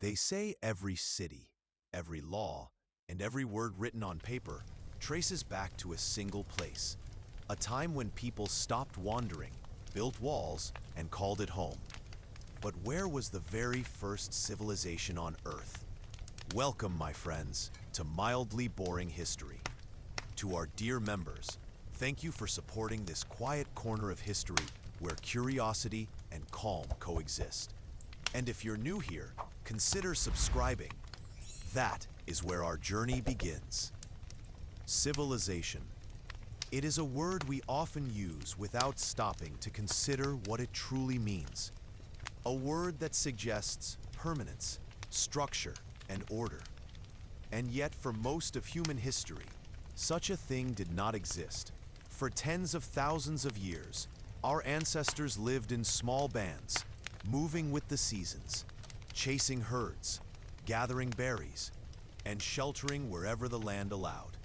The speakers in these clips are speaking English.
They say every city, every law, and every word written on paper traces back to a single place, a time when people stopped wandering, built walls, and called it home. But where was the very first civilization on Earth? Welcome, my friends, to Mildly Boring History. To our dear members, thank you for supporting this quiet corner of history where curiosity and calm coexist. And if you're new here, consider subscribing. That is where our journey begins. Civilization. It is a word we often use without stopping to consider what it truly means. A word that suggests permanence, structure, and order. And yet, for most of human history, such a thing did not exist. For tens of thousands of years, our ancestors lived in small bands, moving with the seasons, chasing herds, gathering berries, and sheltering wherever the land allowed.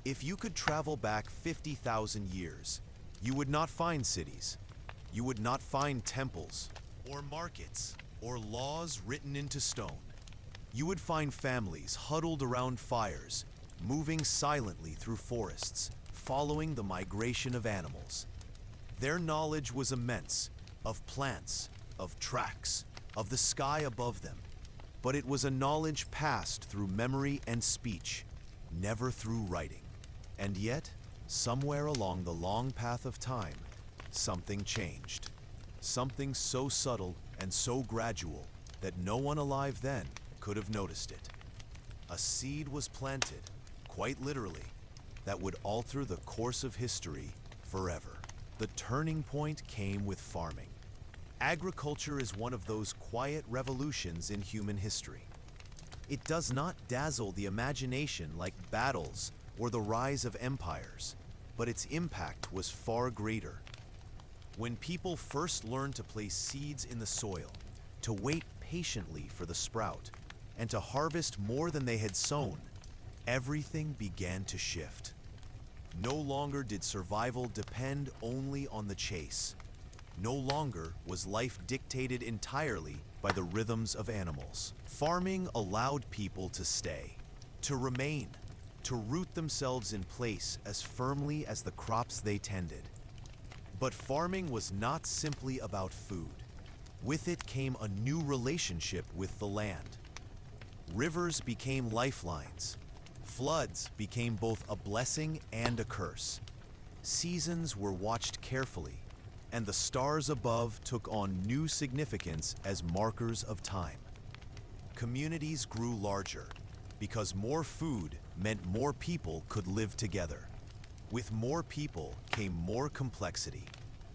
If you could travel back 50,000 years, you would not find cities. You would not find temples, or markets, or laws written into stone. You would find families huddled around fires, moving silently through forests, following the migration of animals. Their knowledge was immense, of plants, of tracks, of the sky above them. But it was a knowledge passed through memory and speech, never through writing. And yet, somewhere along the long path of time, something changed. Something so subtle and so gradual that no one alive then could have noticed it. A seed was planted, quite literally, that would alter the course of history forever. The turning point came with farming. Agriculture is one of those quiet revolutions in human history. It does not dazzle the imagination like battles or the rise of empires, but its impact was far greater. When people first learned to place seeds in the soil, to wait patiently for the sprout, and to harvest more than they had sown, everything began to shift. No longer did survival depend only on the chase. No longer was life dictated entirely by the rhythms of animals. Farming allowed people to stay, to remain, to root themselves in place as firmly as the crops they tended. But farming was not simply about food. With it came a new relationship with the land. Rivers became lifelines. Floods became both a blessing and a curse. Seasons were watched carefully, and the stars above took on new significance as markers of time. Communities grew larger because more food meant more people could live together. With more people came more complexity,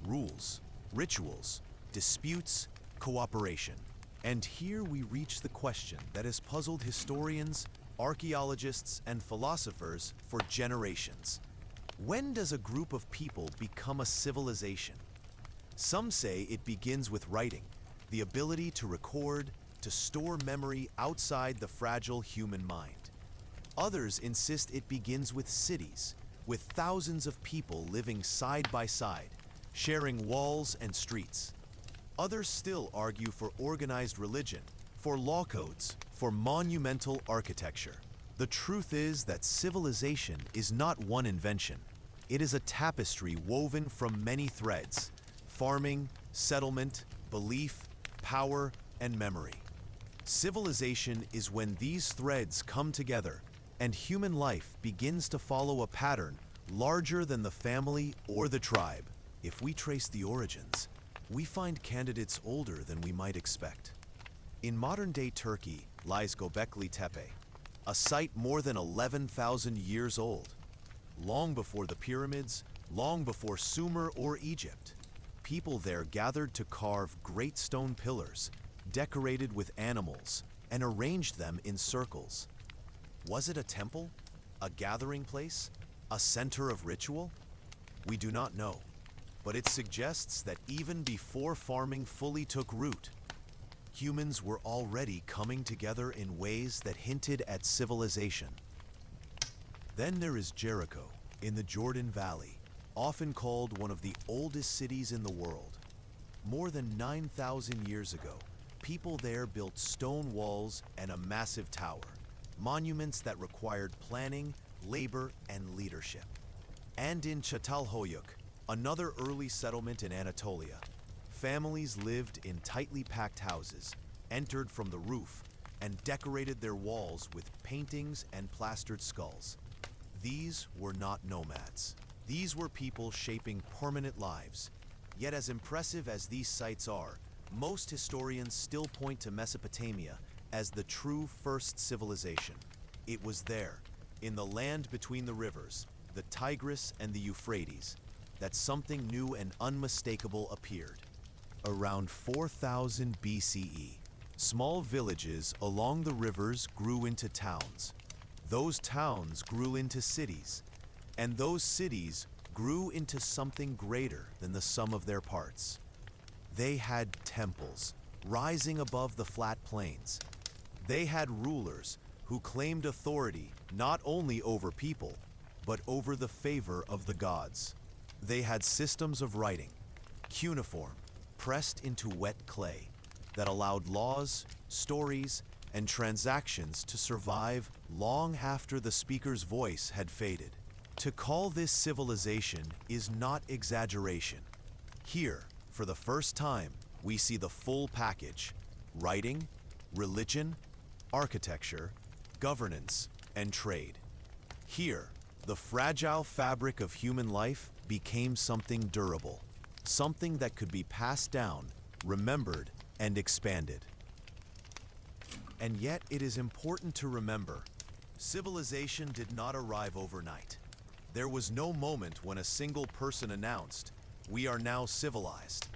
rules, rituals, disputes, cooperation. And here we reach the question that has puzzled historians, archaeologists, and philosophers for generations. When does a group of people become a civilization? Some say it begins with writing, the ability to record, to store memory outside the fragile human mind. Others insist it begins with cities, with thousands of people living side by side, sharing walls and streets. Others still argue for organized religion, for law codes, for monumental architecture. The truth is that civilization is not one invention. It is a tapestry woven from many threads: farming, settlement, belief, power, and memory. Civilization is when these threads come together and human life begins to follow a pattern larger than the family or the tribe. If we trace the origins, we find candidates older than we might expect. In modern-day Turkey lies Göbekli Tepe, a site more than 11,000 years old. Long before the pyramids, long before Sumer or Egypt, people there gathered to carve great stone pillars, decorated with animals, and arranged them in circles. Was it a temple? A gathering place? A center of ritual? We do not know, but it suggests that even before farming fully took root, humans were already coming together in ways that hinted at civilization. Then there is Jericho, in the Jordan Valley, often called one of the oldest cities in the world. More than 9,000 years ago, People there built stone walls and a massive tower, monuments that required planning, labor, and leadership. And in Çatalhöyük, another early settlement in Anatolia, families lived in tightly packed houses, entered from the roof, and decorated their walls with paintings and plastered skulls. These were not nomads. These were people shaping permanent lives. Yet as impressive as these sites are, most historians still point to Mesopotamia as the true first civilization. It was there, in the land between the rivers, the Tigris and the Euphrates, that something new and unmistakable appeared. Around 4000 BCE, small villages along the rivers grew into towns. Those towns grew into cities, and those cities grew into something greater than the sum of their parts. They had temples, rising above the flat plains. They had rulers who claimed authority not only over people, but over the favor of the gods. They had systems of writing, cuneiform, pressed into wet clay, that allowed laws, stories, and transactions to survive long after the speaker's voice had faded. To call this civilization is not exaggeration. Here, for the first time, we see the full package: writing, religion, architecture, governance, and trade. Here, the fragile fabric of human life became something durable, something that could be passed down, remembered, and expanded. And yet it is important to remember, civilization did not arrive overnight. There was no moment when a single person announced, "We are now civilized."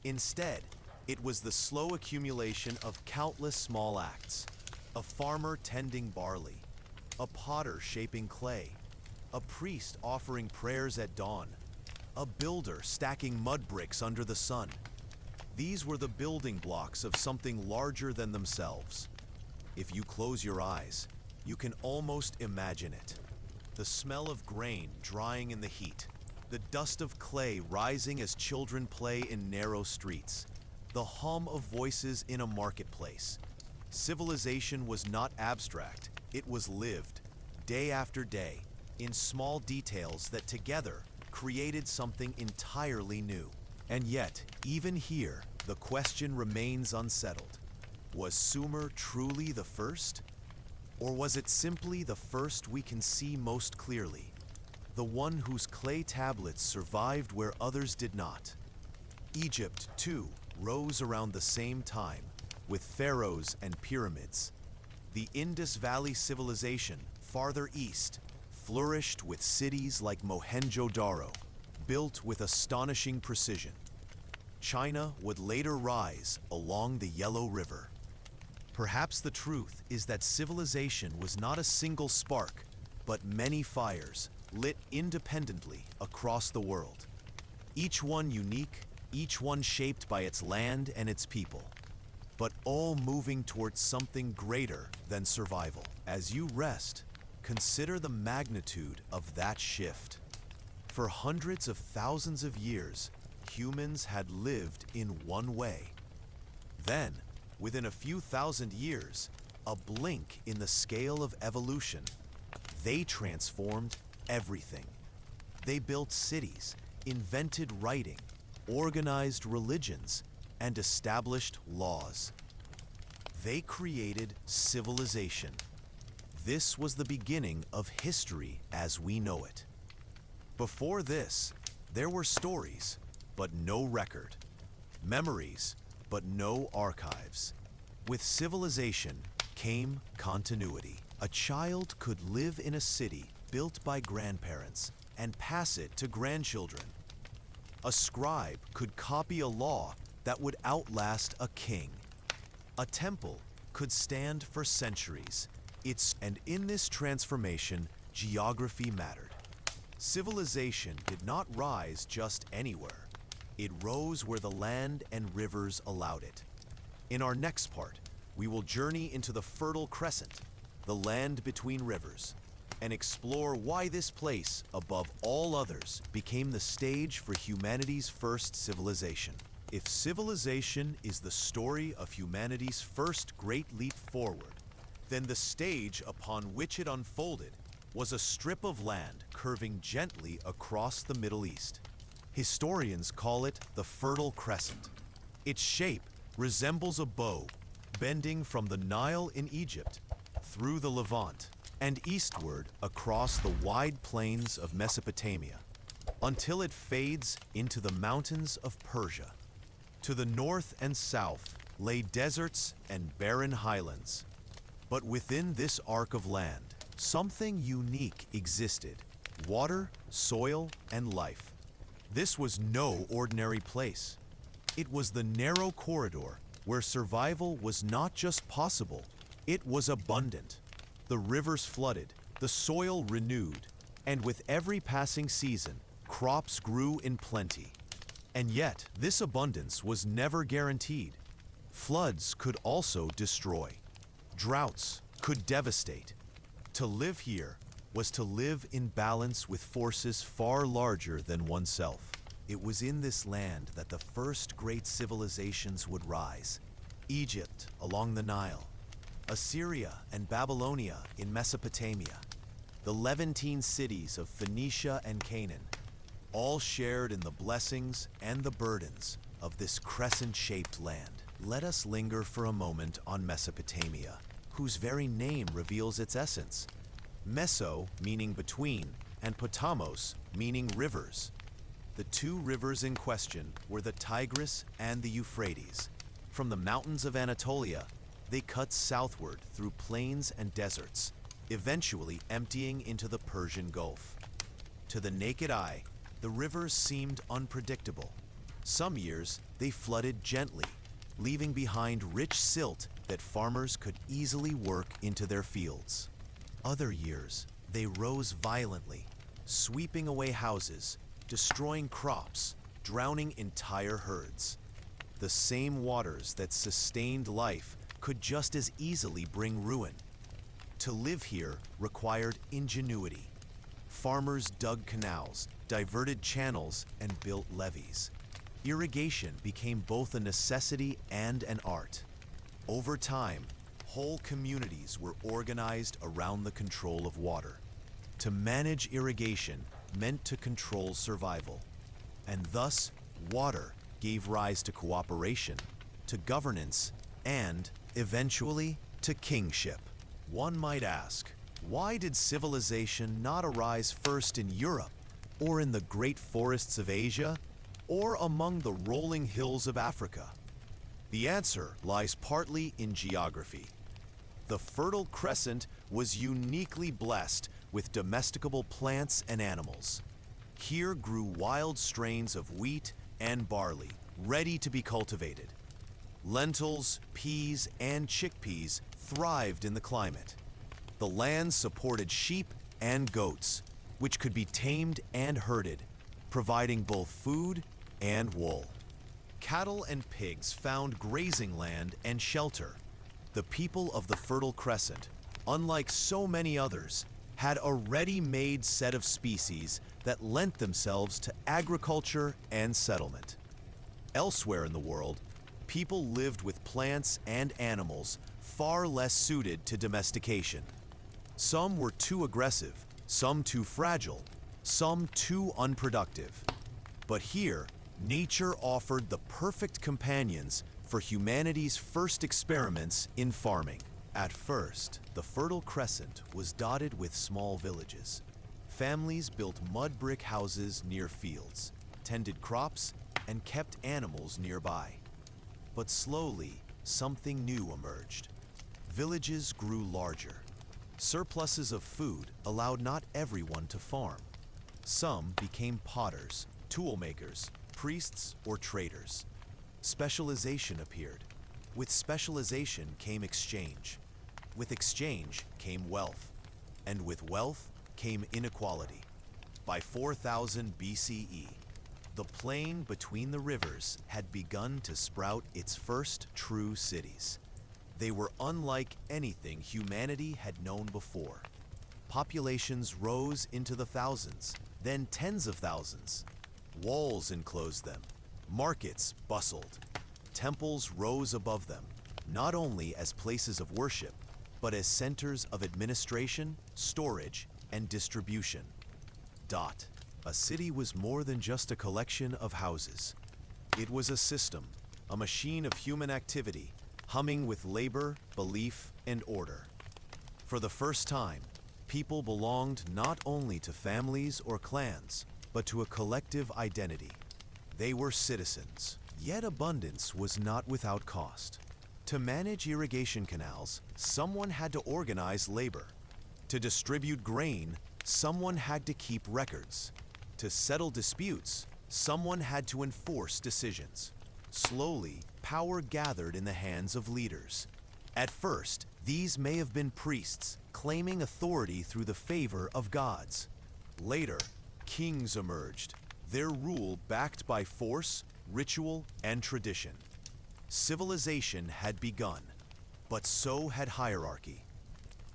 Instead, it was the slow accumulation of countless small acts. A farmer tending barley, a potter shaping clay, a priest offering prayers at dawn, a builder stacking mud bricks under the sun. These were the building blocks of something larger than themselves. If you close your eyes, you can almost imagine it. The smell of grain drying in the heat, the dust of clay rising as children play in narrow streets, the hum of voices in a marketplace. Civilization was not abstract, it was lived, day after day, in small details that together created something entirely new. And yet, even here, the question remains unsettled. Was Sumer truly the first? Or was it simply the first we can see most clearly? The one whose clay tablets survived where others did not. Egypt, too, rose around the same time, with pharaohs and pyramids. The Indus Valley civilization, farther east, flourished with cities like Mohenjo-Daro, built with astonishing precision. China would later rise along the Yellow River. Perhaps the truth is that civilization was not a single spark, but many fires lit independently across the world. Each one unique, each one shaped by its land and its people, but all moving towards something greater than survival. As you rest, consider the magnitude of that shift. For hundreds of thousands of years, humans had lived in one way. Then, within a few thousand years, a blink in the scale of evolution, they transformed everything. They built cities, invented writing, organized religions, and established laws. They created civilization. This was the beginning of history as we know it. Before this, there were stories, but no record. Memories, but no archives. With civilization came continuity. A child could live in a city built by grandparents and pass it to grandchildren. A scribe could copy a law that would outlast a king. A temple could stand for centuries. And in this transformation, geography mattered. Civilization did not rise just anywhere. It rose where the land and rivers allowed it. In our next part, we will journey into the Fertile Crescent, the land between rivers, and explore why this place, above all others, became the stage for humanity's first civilization. If civilization is the story of humanity's first great leap forward, then the stage upon which it unfolded was a strip of land curving gently across the Middle East. Historians call it the Fertile Crescent. Its shape resembles a bow, bending from the Nile in Egypt through the Levant and eastward across the wide plains of Mesopotamia, until it fades into the mountains of Persia. To the north and south lay deserts and barren highlands. But within this arc of land, something unique existed: water, soil, and life. This was no ordinary place. It was the narrow corridor where survival was not just possible, it was abundant. The rivers flooded, the soil renewed, and with every passing season, crops grew in plenty. And yet, this abundance was never guaranteed. Floods could also destroy. Droughts could devastate. To live here was to live in balance with forces far larger than oneself. It was in this land that the first great civilizations would rise: Egypt along the Nile, Assyria and Babylonia in Mesopotamia, the Levantine cities of Phoenicia and Canaan, all shared in the blessings and the burdens of this crescent-shaped land. Let us linger for a moment on Mesopotamia, whose very name reveals its essence. Meso meaning between, and Potamos meaning rivers. The two rivers in question were the Tigris and the Euphrates. From the mountains of Anatolia, they cut southward through plains and deserts, eventually emptying into the Persian Gulf. To the naked eye, the rivers seemed unpredictable. Some years, they flooded gently, leaving behind rich silt that farmers could easily work into their fields. Other years, they rose violently, sweeping away houses, destroying crops, drowning entire herds. The same waters that sustained life could just as easily bring ruin. To live here required ingenuity. Farmers dug canals, diverted channels, and built levees. Irrigation became both a necessity and an art. Over time, whole communities were organized around the control of water. To manage irrigation meant to control survival, and thus water gave rise to cooperation, to governance, and, eventually, to kingship. One might ask, why did civilization not arise first in Europe, or in the great forests of Asia, or among the rolling hills of Africa? The answer lies partly in geography. The Fertile Crescent was uniquely blessed with domesticable plants and animals. Here grew wild strains of wheat and barley, ready to be cultivated. Lentils, peas, and chickpeas thrived in the climate. The land supported sheep and goats, which could be tamed and herded, providing both food and wool. Cattle and pigs found grazing land and shelter. The people of the Fertile Crescent, unlike so many others, had a ready-made set of species that lent themselves to agriculture and settlement. Elsewhere in the world, people lived with plants and animals far less suited to domestication. Some were too aggressive, some too fragile, some too unproductive. But here, nature offered the perfect companions for humanity's first experiments in farming. At first, the Fertile Crescent was dotted with small villages. Families built mud brick houses near fields, tended crops, and kept animals nearby. But slowly, something new emerged. Villages grew larger. Surpluses of food allowed not everyone to farm. Some became potters, tool makers, priests, or traders. Specialization appeared. With specialization came exchange. With exchange came wealth. And with wealth came inequality. By 4000 BCE, the plain between the rivers had begun to sprout its first true cities. They were unlike anything humanity had known before. Populations rose into the thousands, then tens of thousands. Walls enclosed them. Markets bustled. Temples rose above them, not only as places of worship, but as centers of administration, storage, and distribution. A city was more than just a collection of houses. It was a system, a machine of human activity, humming with labor, belief, and order. For the first time, people belonged not only to families or clans, but to a collective identity. They were citizens, yet abundance was not without cost. To manage irrigation canals, someone had to organize labor. To distribute grain, someone had to keep records. To settle disputes, someone had to enforce decisions. Slowly, power gathered in the hands of leaders. At first, these may have been priests, claiming authority through the favor of gods. Later, kings emerged, their rule backed by force, ritual, and tradition. Civilization had begun, but so had hierarchy.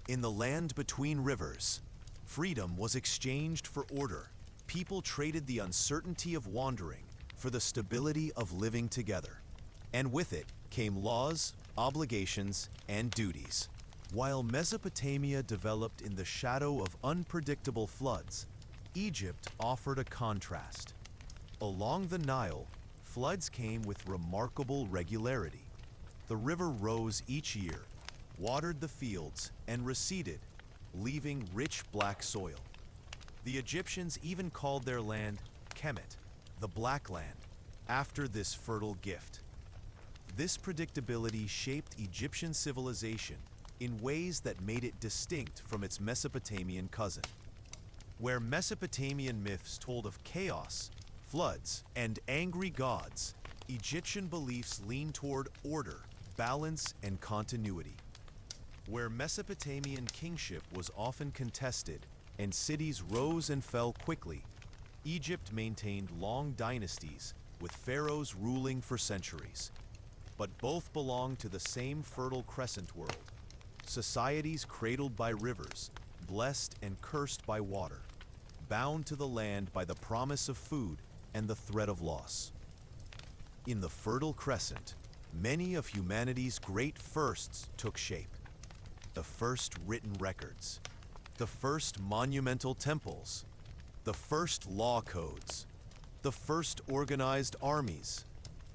In the land between rivers, freedom was exchanged for order. People traded the uncertainty of wandering for the stability of living together. And with it came laws, obligations, and duties. While Mesopotamia developed in the shadow of unpredictable floods, Egypt offered a contrast. Along the Nile, floods came with remarkable regularity. The river rose each year, watered the fields, and receded, leaving rich black soil. The Egyptians even called their land Kemet, the Black Land, after this fertile gift. This predictability shaped Egyptian civilization in ways that made it distinct from its Mesopotamian cousin. Where Mesopotamian myths told of chaos, floods, and angry gods, Egyptian beliefs leaned toward order, balance, and continuity. Where Mesopotamian kingship was often contested and cities rose and fell quickly, Egypt maintained long dynasties with pharaohs ruling for centuries. But both belonged to the same fertile crescent world, societies cradled by rivers, blessed and cursed by water, bound to the land by the promise of food and the threat of loss. In the Fertile Crescent, many of humanity's great firsts took shape. The first written records, the first monumental temples, the first law codes, the first organized armies,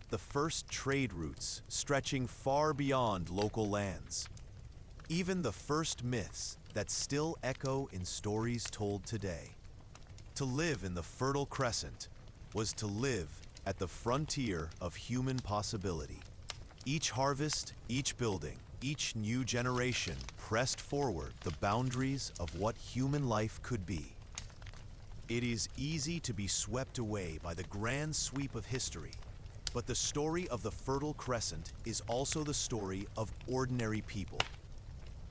the first trade routes stretching far beyond local lands. Even the first myths that still echo in stories told today. To live in the Fertile Crescent was to live at the frontier of human possibility. Each harvest, each building, each new generation pressed forward the boundaries of what human life could be. It is easy to be swept away by the grand sweep of history, but the story of the Fertile Crescent is also the story of ordinary people.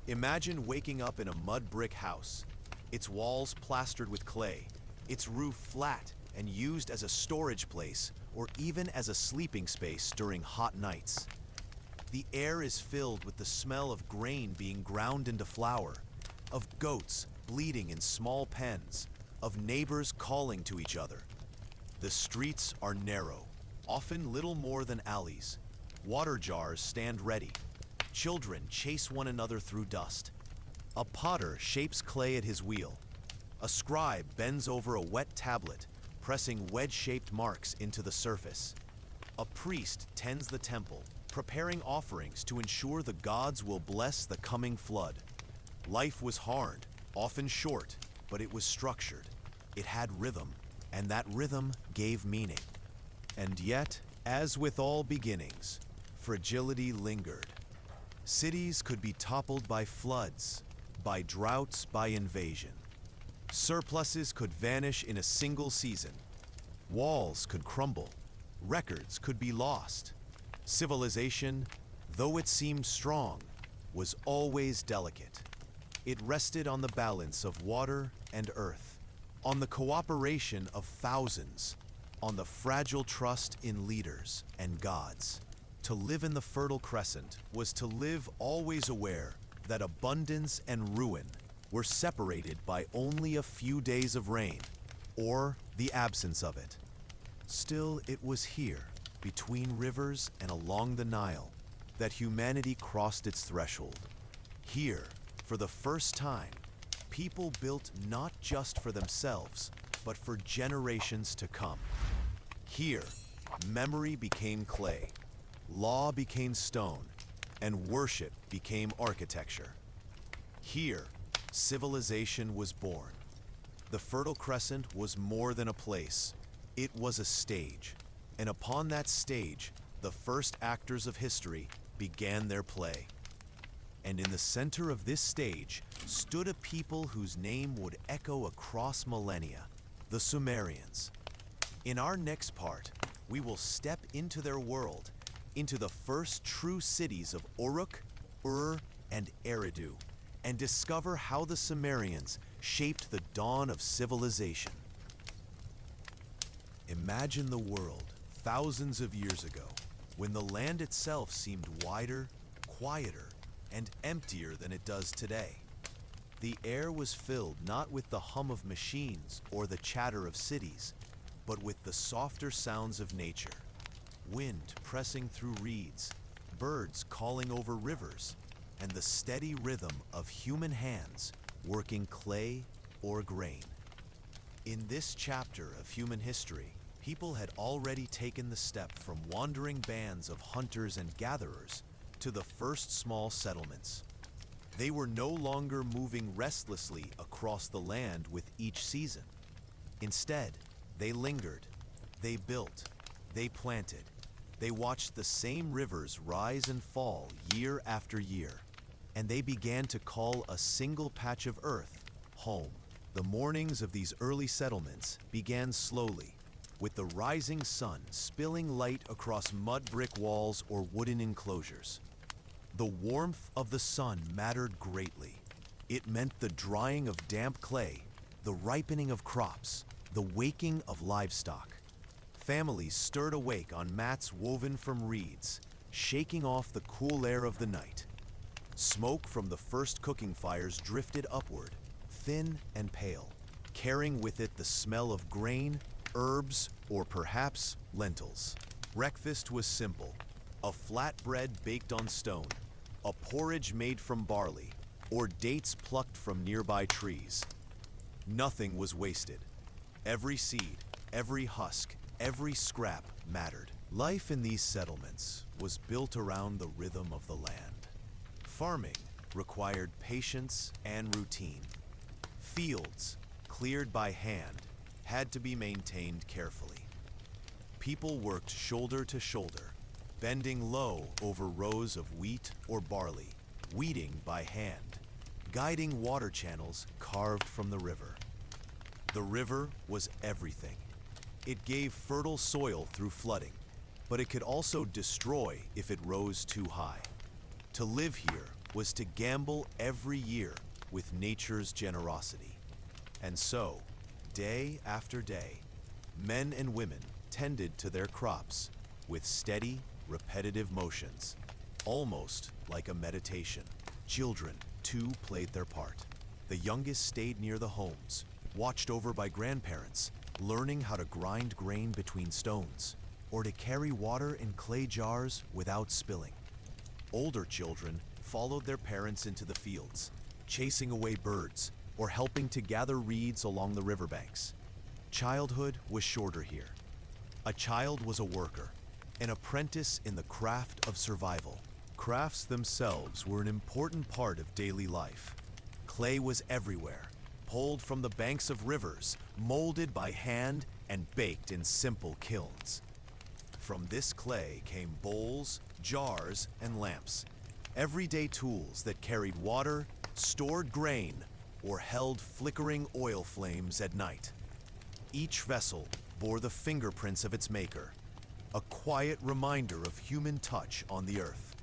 Imagine waking up in a mud brick house, its walls plastered with clay, its roof flat and used as a storage place or even as a sleeping space during hot nights. The air is filled with the smell of grain being ground into flour, of goats bleating in small pens, of neighbors calling to each other. The streets are narrow, often little more than alleys. Water jars stand ready. Children chase one another through dust. A potter shapes clay at his wheel. A scribe bends over a wet tablet, pressing wedge-shaped marks into the surface. A priest tends the temple, preparing offerings to ensure the gods will bless the coming flood. Life was hard, often short, but it was structured. It had rhythm, and that rhythm gave meaning. And yet, as with all beginnings, fragility lingered. Cities could be toppled by floods, by droughts, by invasion. Surpluses could vanish in a single season. Walls could crumble. Records could be lost. Civilization, though it seemed strong, was always delicate. It rested on the balance of water and earth, on the cooperation of thousands, on the fragile trust in leaders and gods. To live in the Fertile Crescent was to live always aware that abundance and ruin were separated by only a few days of rain, or the absence of it. Still, it was here, between rivers and along the Nile, that humanity crossed its threshold. Here, for the first time, people built not just for themselves, but for generations to come. Here, memory became clay, law became stone, and worship became architecture. Here, civilization was born. The Fertile Crescent was more than a place. It was a stage. And upon that stage, the first actors of history began their play. And in the center of this stage stood a people whose name would echo across millennia, the Sumerians. In our next part, we will step into their world, into the first true cities of Uruk, Ur, and Eridu, and discover how the Sumerians shaped the dawn of civilization. Imagine the world thousands of years ago, when the land itself seemed wider, quieter, and emptier than it does today. The air was filled not with the hum of machines or the chatter of cities, but with the softer sounds of nature. Wind pressing through reeds, birds calling over rivers, and the steady rhythm of human hands working clay or grain. In this chapter of human history, people had already taken the step from wandering bands of hunters and gatherers to the first small settlements. They were no longer moving restlessly across the land with each season. Instead, they lingered, they built, they planted, they watched the same rivers rise and fall year after year, and they began to call a single patch of earth home. The mornings of these early settlements began slowly, with the rising sun spilling light across mud brick walls or wooden enclosures. The warmth of the sun mattered greatly. It meant the drying of damp clay, the ripening of crops, the waking of livestock. Families stirred awake on mats woven from reeds, shaking off the cool air of the night. Smoke from the first cooking fires drifted upward, thin and pale, carrying with it the smell of grain, herbs, or perhaps lentils. Breakfast was simple: a flat bread baked on stone, a porridge made from barley, or dates plucked from nearby trees. Nothing was wasted. Every seed, every husk, every scrap mattered. Life in these settlements was built around the rhythm of the land. Farming required patience and routine. Fields, cleared by hand, had to be maintained carefully. People worked shoulder to shoulder, bending low over rows of wheat or barley, weeding by hand, guiding water channels carved from the river. The river was everything. It gave fertile soil through flooding, but it could also destroy if it rose too high. To live here was to gamble every year with nature's generosity. And so, day after day, men and women tended to their crops with steady, repetitive motions, almost like a meditation. Children, too, played their part. The youngest stayed near the homes, watched over by grandparents, learning how to grind grain between stones, or to carry water in clay jars without spilling. Older children followed their parents into the fields, chasing away birds, or helping to gather reeds along the riverbanks. Childhood was shorter here. A child was a worker, an apprentice in the craft of survival. Crafts themselves were an important part of daily life. Clay was everywhere, pulled from the banks of rivers, molded by hand and baked in simple kilns. From this clay came bowls, jars, and lamps, everyday tools that carried water, stored grain, or held flickering oil flames at night. Each vessel bore the fingerprints of its maker, a quiet reminder of human touch on the earth.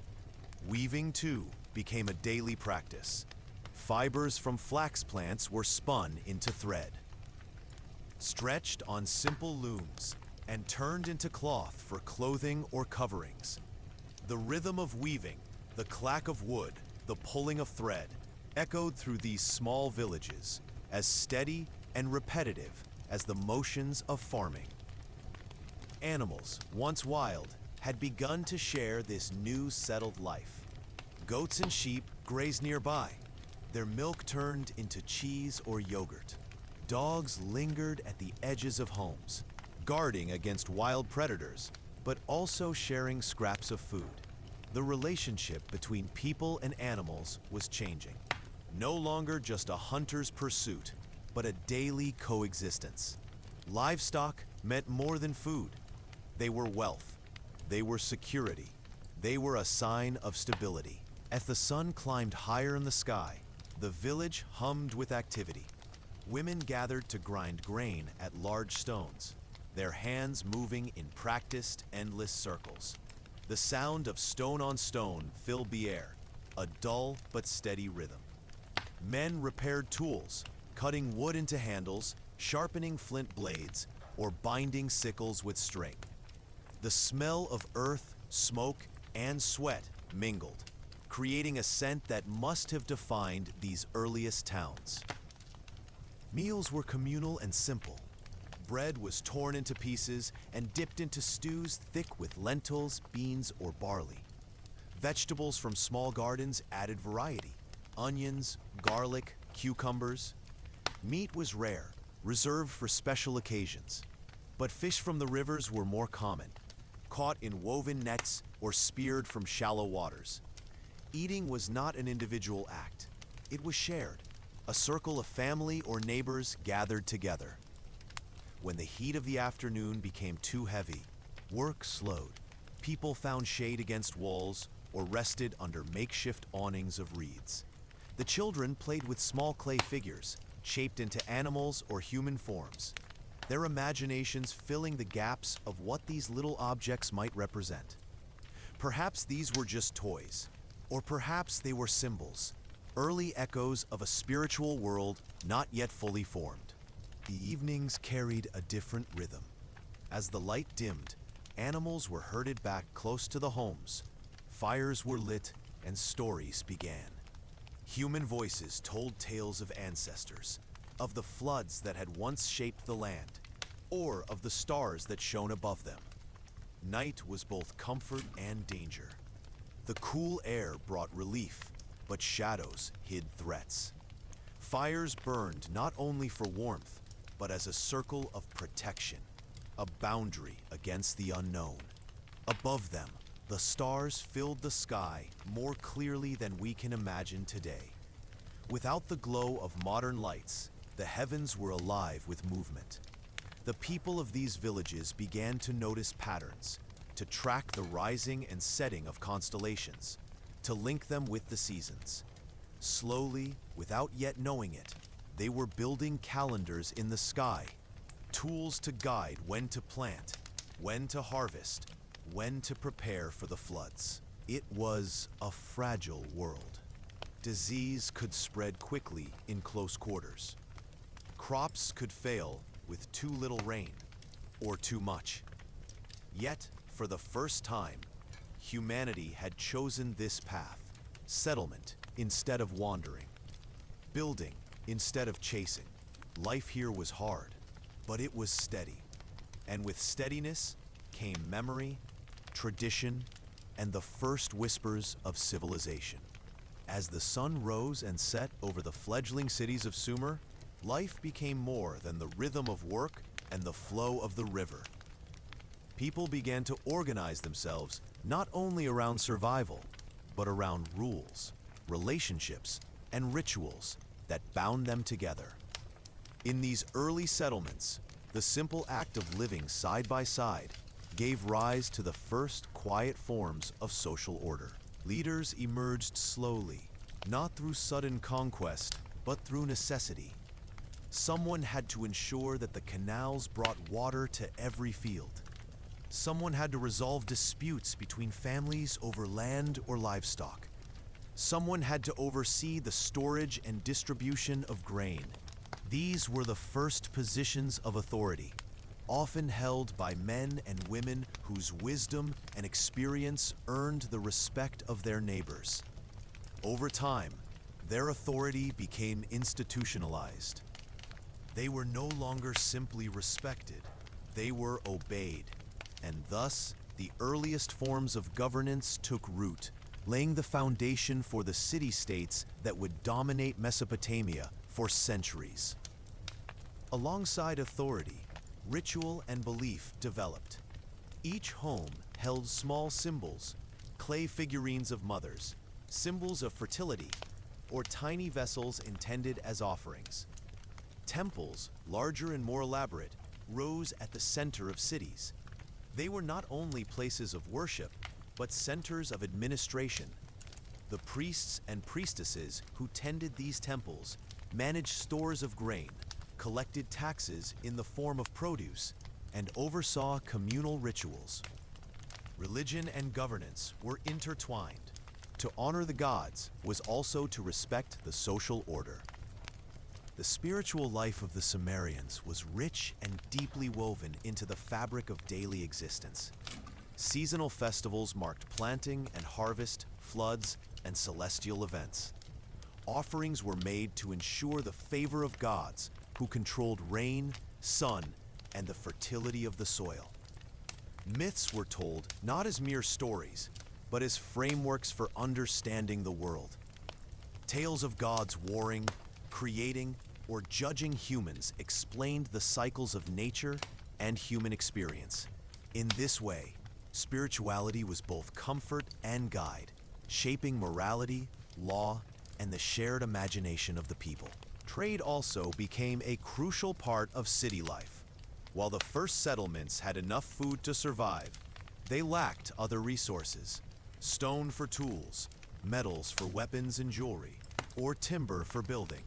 Weaving, too, became a daily practice. Fibers from flax plants were spun into thread, stretched on simple looms, and turned into cloth for clothing or coverings. The rhythm of weaving, the clack of wood, the pulling of thread, echoed through these small villages, as steady and repetitive as the motions of farming. Animals, once wild, had begun to share this new settled life. Goats and sheep grazed nearby. Their milk turned into cheese or yogurt. Dogs lingered at the edges of homes, guarding against wild predators, but also sharing scraps of food. The relationship between people and animals was changing. No longer just a hunter's pursuit, but a daily coexistence. Livestock meant more than food. They were wealth. They were security. They were a sign of stability. As the sun climbed higher in the sky, the village hummed with activity. Women gathered to grind grain at large stones, their hands moving in practiced, endless circles. The sound of stone on stone filled the air, a dull but steady rhythm. Men repaired tools, cutting wood into handles, sharpening flint blades, or binding sickles with string. The smell of earth, smoke, and sweat mingled, creating a scent that must have defined these earliest towns. Meals were communal and simple. Bread was torn into pieces and dipped into stews thick with lentils, beans, or barley. Vegetables from small gardens added variety: onions, garlic, cucumbers. Meat was rare, reserved for special occasions. But fish from the rivers were more common, caught in woven nets or speared from shallow waters. Eating was not an individual act. It was shared. A circle of family or neighbors gathered together. When the heat of the afternoon became too heavy, work slowed. People found shade against walls or rested under makeshift awnings of reeds. The children played with small clay figures, shaped into animals or human forms, their imaginations filling the gaps of what these little objects might represent. Perhaps these were just toys, or perhaps they were symbols, early echoes of a spiritual world not yet fully formed. The evenings carried a different rhythm. As the light dimmed, animals were herded back close to the homes, fires were lit, and stories began. Human voices told tales of ancestors, of the floods that had once shaped the land, or of the stars that shone above them. Night was both comfort and danger. The cool air brought relief, but shadows hid threats. Fires burned not only for warmth, but as a circle of protection, a boundary against the unknown. Above them, the stars filled the sky more clearly than we can imagine today. Without the glow of modern lights, the heavens were alive with movement. The people of these villages began to notice patterns, to track the rising and setting of constellations, to link them with the seasons. Slowly, without yet knowing it, they were building calendars in the sky, tools to guide when to plant, when to harvest, when to prepare for the floods. It was a fragile world. Disease could spread quickly in close quarters. Crops could fail with too little rain, or too much. Yet, for the first time, humanity had chosen this path: settlement instead of wandering, building instead of chasing. Life here was hard, but it was steady. And with steadiness came memory, tradition, and the first whispers of civilization. As the sun rose and set over the fledgling cities of Sumer, life became more than the rhythm of work and the flow of the river. People began to organize themselves not only around survival, but around rules, relationships, and rituals that bound them together. In these early settlements, the simple act of living side by side gave rise to the first quiet forms of social order. Leaders emerged slowly, not through sudden conquest, but through necessity. Someone had to ensure that the canals brought water to every field. Someone had to resolve disputes between families over land or livestock. Someone had to oversee the storage and distribution of grain. These were the first positions of authority, often held by men and women whose wisdom and experience earned the respect of their neighbors. Over time, their authority became institutionalized. They were no longer simply respected, they were obeyed. and thus the earliest forms of governance took root, laying the foundation for the city-states that would dominate Mesopotamia for centuries. Alongside authority, ritual and belief developed. Each home held small symbols, clay figurines of mothers, symbols of fertility, or tiny vessels intended as offerings. Temples, larger and more elaborate, rose at the center of cities. They were not only places of worship, but centers of administration. The priests and priestesses who tended these temples managed stores of grain, collected taxes in the form of produce, and oversaw communal rituals. Religion and governance were intertwined. To honor the gods was also to respect the social order. The spiritual life of the Sumerians was rich and deeply woven into the fabric of daily existence. Seasonal festivals marked planting and harvest, floods, and celestial events. Offerings were made to ensure the favor of gods who controlled rain, sun, and the fertility of the soil. Myths were told not as mere stories, but as frameworks for understanding the world. Tales of gods warring, creating, or judging humans explained the cycles of nature and human experience. In this way, spirituality was both comfort and guide, shaping morality, law, and the shared imagination of the people. Trade also became a crucial part of city life. While the first settlements had enough food to survive, they lacked other resources: stone for tools, metals for weapons and jewelry, or timber for building.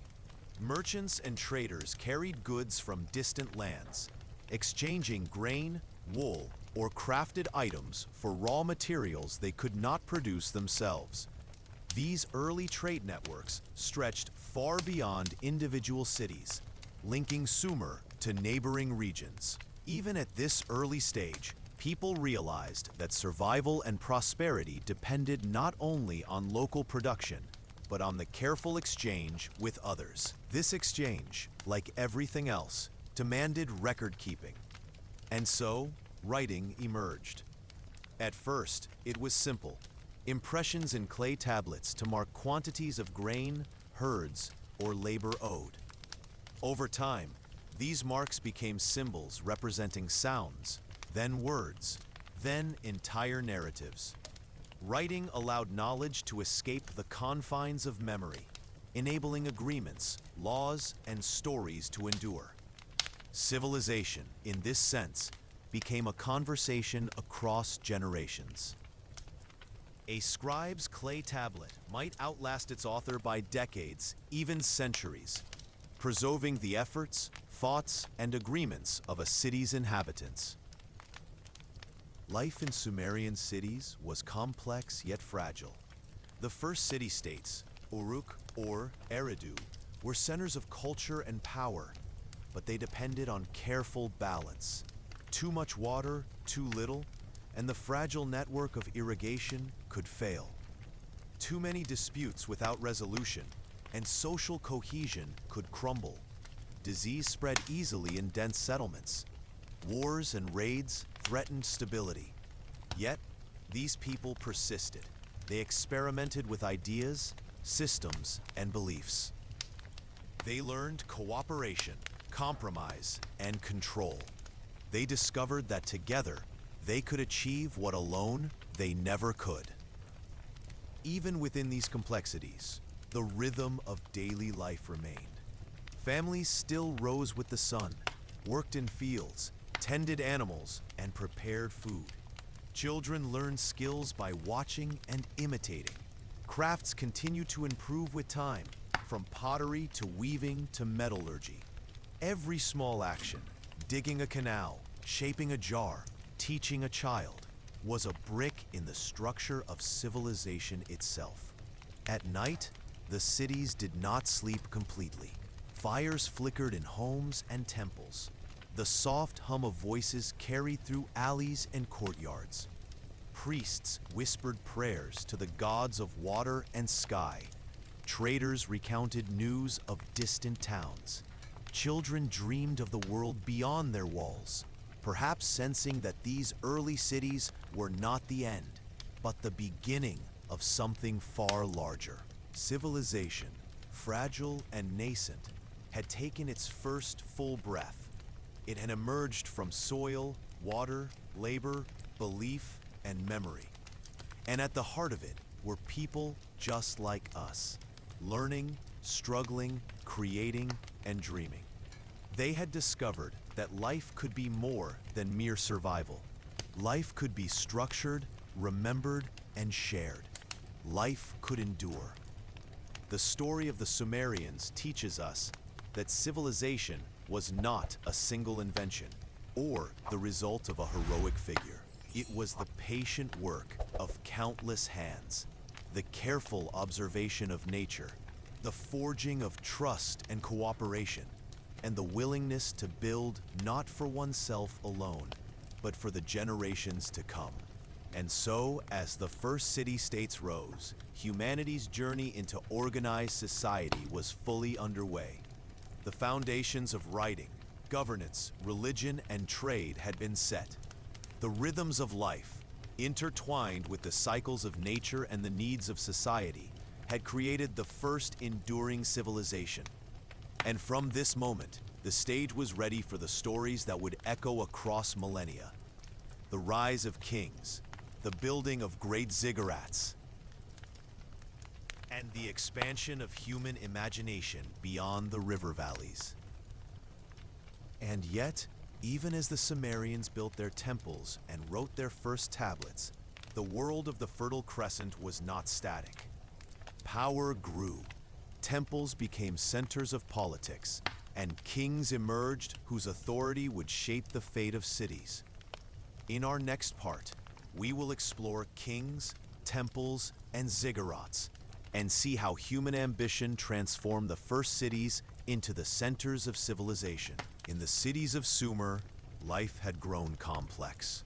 Merchants and traders carried goods from distant lands, exchanging grain, wool, or crafted items for raw materials they could not produce themselves. These early trade networks stretched far beyond individual cities, linking Sumer to neighboring regions. Even at this early stage, people realized that survival and prosperity depended not only on local production, but on the careful exchange with others. This exchange, like everything else, demanded record-keeping. And so, writing emerged. At first, it was simple: impressions in clay tablets to mark quantities of grain, herds, or labor owed. Over time, these marks became symbols representing sounds, then words, then entire narratives. Writing allowed knowledge to escape the confines of memory, enabling agreements, laws, and stories to endure. Civilization, in this sense, became a conversation across generations. A scribe's clay tablet might outlast its author by decades, even centuries, preserving the efforts, thoughts, and agreements of a city's inhabitants. Life in Sumerian cities was complex yet fragile. The first city-states, Uruk or Eridu, were centers of culture and power, but they depended on careful balance. Too much water, too little, and the fragile network of irrigation could fail. Too many disputes without resolution, and social cohesion could crumble. Disease spread easily in dense settlements. Wars and raids threatened stability. Yet, these people persisted. They experimented with ideas, systems, and beliefs. They learned cooperation, compromise, and control. They discovered that together, they could achieve what alone they never could. Even within these complexities, the rhythm of daily life remained. Families still rose with the sun, worked in fields, tended animals, and prepared food. Children learned skills by watching and imitating. Crafts continued to improve with time, from pottery to weaving to metallurgy. Every small action, digging a canal, shaping a jar, teaching a child, was a brick in the structure of civilization itself. At night, the cities did not sleep completely. Fires flickered in homes and temples. The soft hum of voices carried through alleys and courtyards. Priests whispered prayers to the gods of water and sky. Traders recounted news of distant towns. Children dreamed of the world beyond their walls. perhaps sensing that these early cities were not the end, but the beginning of something far larger. Civilization, fragile and nascent, had taken its first full breath. It had emerged from soil, water, labor, belief, and memory. And at the heart of it were people just like us, learning, struggling, creating, and dreaming. They had discovered that life could be more than mere survival. Life could be structured, remembered, and shared. Life could endure. The story of the Sumerians teaches us that civilization was not a single invention or the result of a heroic figure. It was the patient work of countless hands, the careful observation of nature, the forging of trust and cooperation, and the willingness to build not for oneself alone, but for the generations to come. And so, as the first city-states rose, humanity's journey into organized society was fully underway. The foundations of writing, governance, religion, and trade had been set. The rhythms of life, intertwined with the cycles of nature and the needs of society, had created the first enduring civilization. And from this moment, the stage was ready for the stories that would echo across millennia. The rise of kings, the building of great ziggurats, and the expansion of human imagination beyond the river valleys. And yet, even as the Sumerians built their temples and wrote their first tablets, the world of the Fertile Crescent was not static. Power grew. Temples became centers of politics, and kings emerged whose authority would shape the fate of cities. In our next part, we will explore kings, temples, and ziggurats, and see how human ambition transformed the first cities into the centers of civilization. In the cities of Sumer, life had grown complex.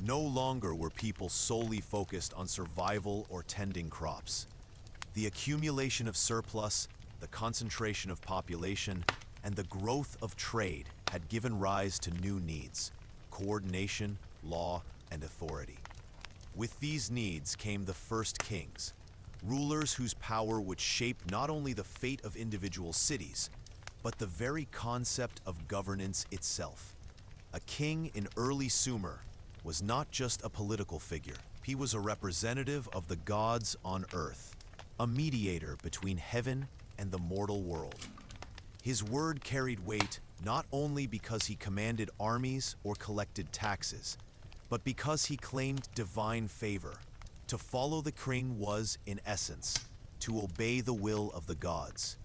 No longer were people solely focused on survival or tending crops. The accumulation of surplus, the concentration of population, and the growth of trade had given rise to new needs: coordination, law, and authority. With these needs came the first kings, rulers whose power would shape not only the fate of individual cities, but the very concept of governance itself. A king in early Sumer was not just a political figure. He was a representative of the gods on earth, a mediator between heaven and the mortal world. His word carried weight not only because he commanded armies or collected taxes, but because he claimed divine favor. To follow the king was, in essence, to obey the will of the gods.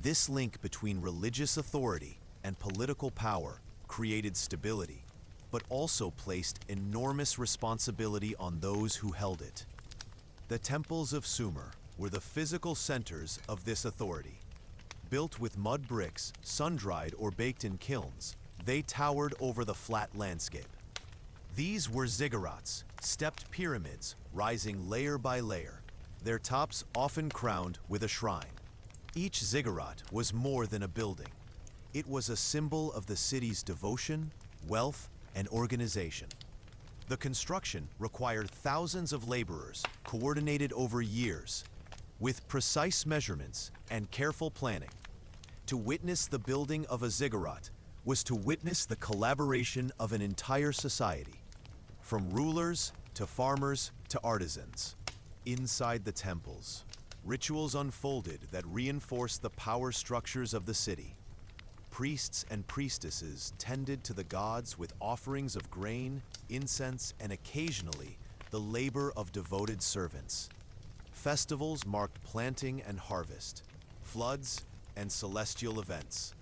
This link between religious authority and political power created stability, but also placed enormous responsibility on those who held it. The temples of Sumer were the physical centers of this authority. Built with mud bricks, sun-dried or baked in kilns, they towered over the flat landscape. These were ziggurats, stepped pyramids rising layer by layer, their tops often crowned with a shrine. Each ziggurat was more than a building. It was a symbol of the city's devotion, wealth, and organization. The construction required thousands of laborers, coordinated over years, with precise measurements and careful planning. To witness the building of a ziggurat was to witness the collaboration of an entire society, from rulers to farmers to artisans. Inside the temples, rituals unfolded that reinforced the power structures of the city. Priests and priestesses tended to the gods with offerings of grain, incense, and occasionally the labor of devoted servants. Festivals marked planting and harvest, floods, and celestial events.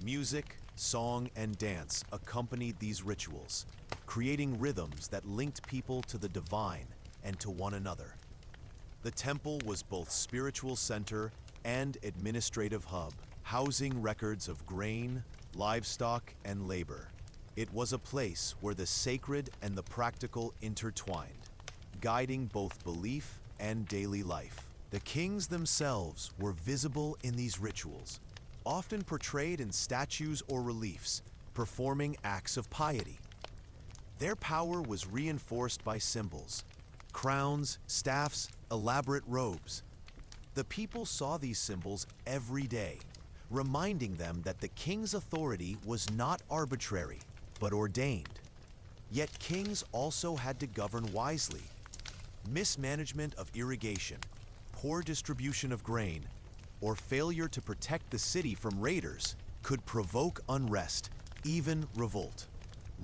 Music, song, and dance accompanied these rituals, creating rhythms that linked people to the divine and to one another. The temple was both spiritual center and administrative hub, housing records of grain, livestock, and labor. It was a place where the sacred and the practical intertwined, guiding both belief and daily life. The kings themselves were visible in these rituals, often portrayed in statues or reliefs, performing acts of piety. Their power was reinforced by symbols, crowns, staffs, elaborate robes. The people saw these symbols every day, reminding them that the king's authority was not arbitrary, but ordained. Yet kings also had to govern wisely. Mismanagement of irrigation, poor distribution of grain, or failure to protect the city from raiders could provoke unrest, even revolt.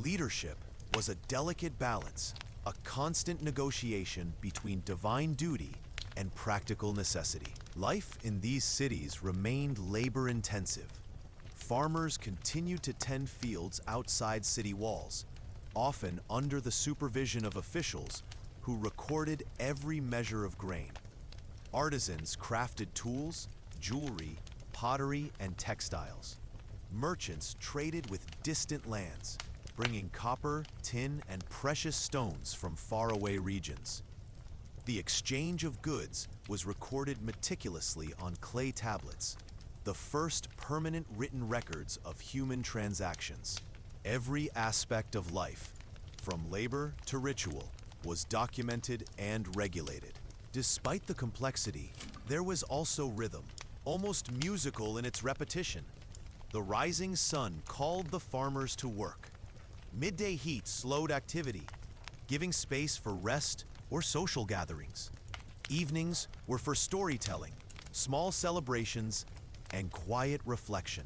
Leadership was a delicate balance, a constant negotiation between divine duty and practical necessity. Life in these cities remained labor-intensive. Farmers continued to tend fields outside city walls, often under the supervision of officials who recorded every measure of grain. Artisans crafted tools, jewelry, pottery, and textiles. Merchants traded with distant lands, bringing copper, tin, and precious stones from faraway regions. The exchange of goods was recorded meticulously on clay tablets, the first permanent written records of human transactions. Every aspect of life, from labor to ritual, was documented and regulated. Despite the complexity, there was also rhythm, almost musical in its repetition. The rising sun called the farmers to work. Midday heat slowed activity, giving space for rest or social gatherings. Evenings were for storytelling, small celebrations, and quiet reflection.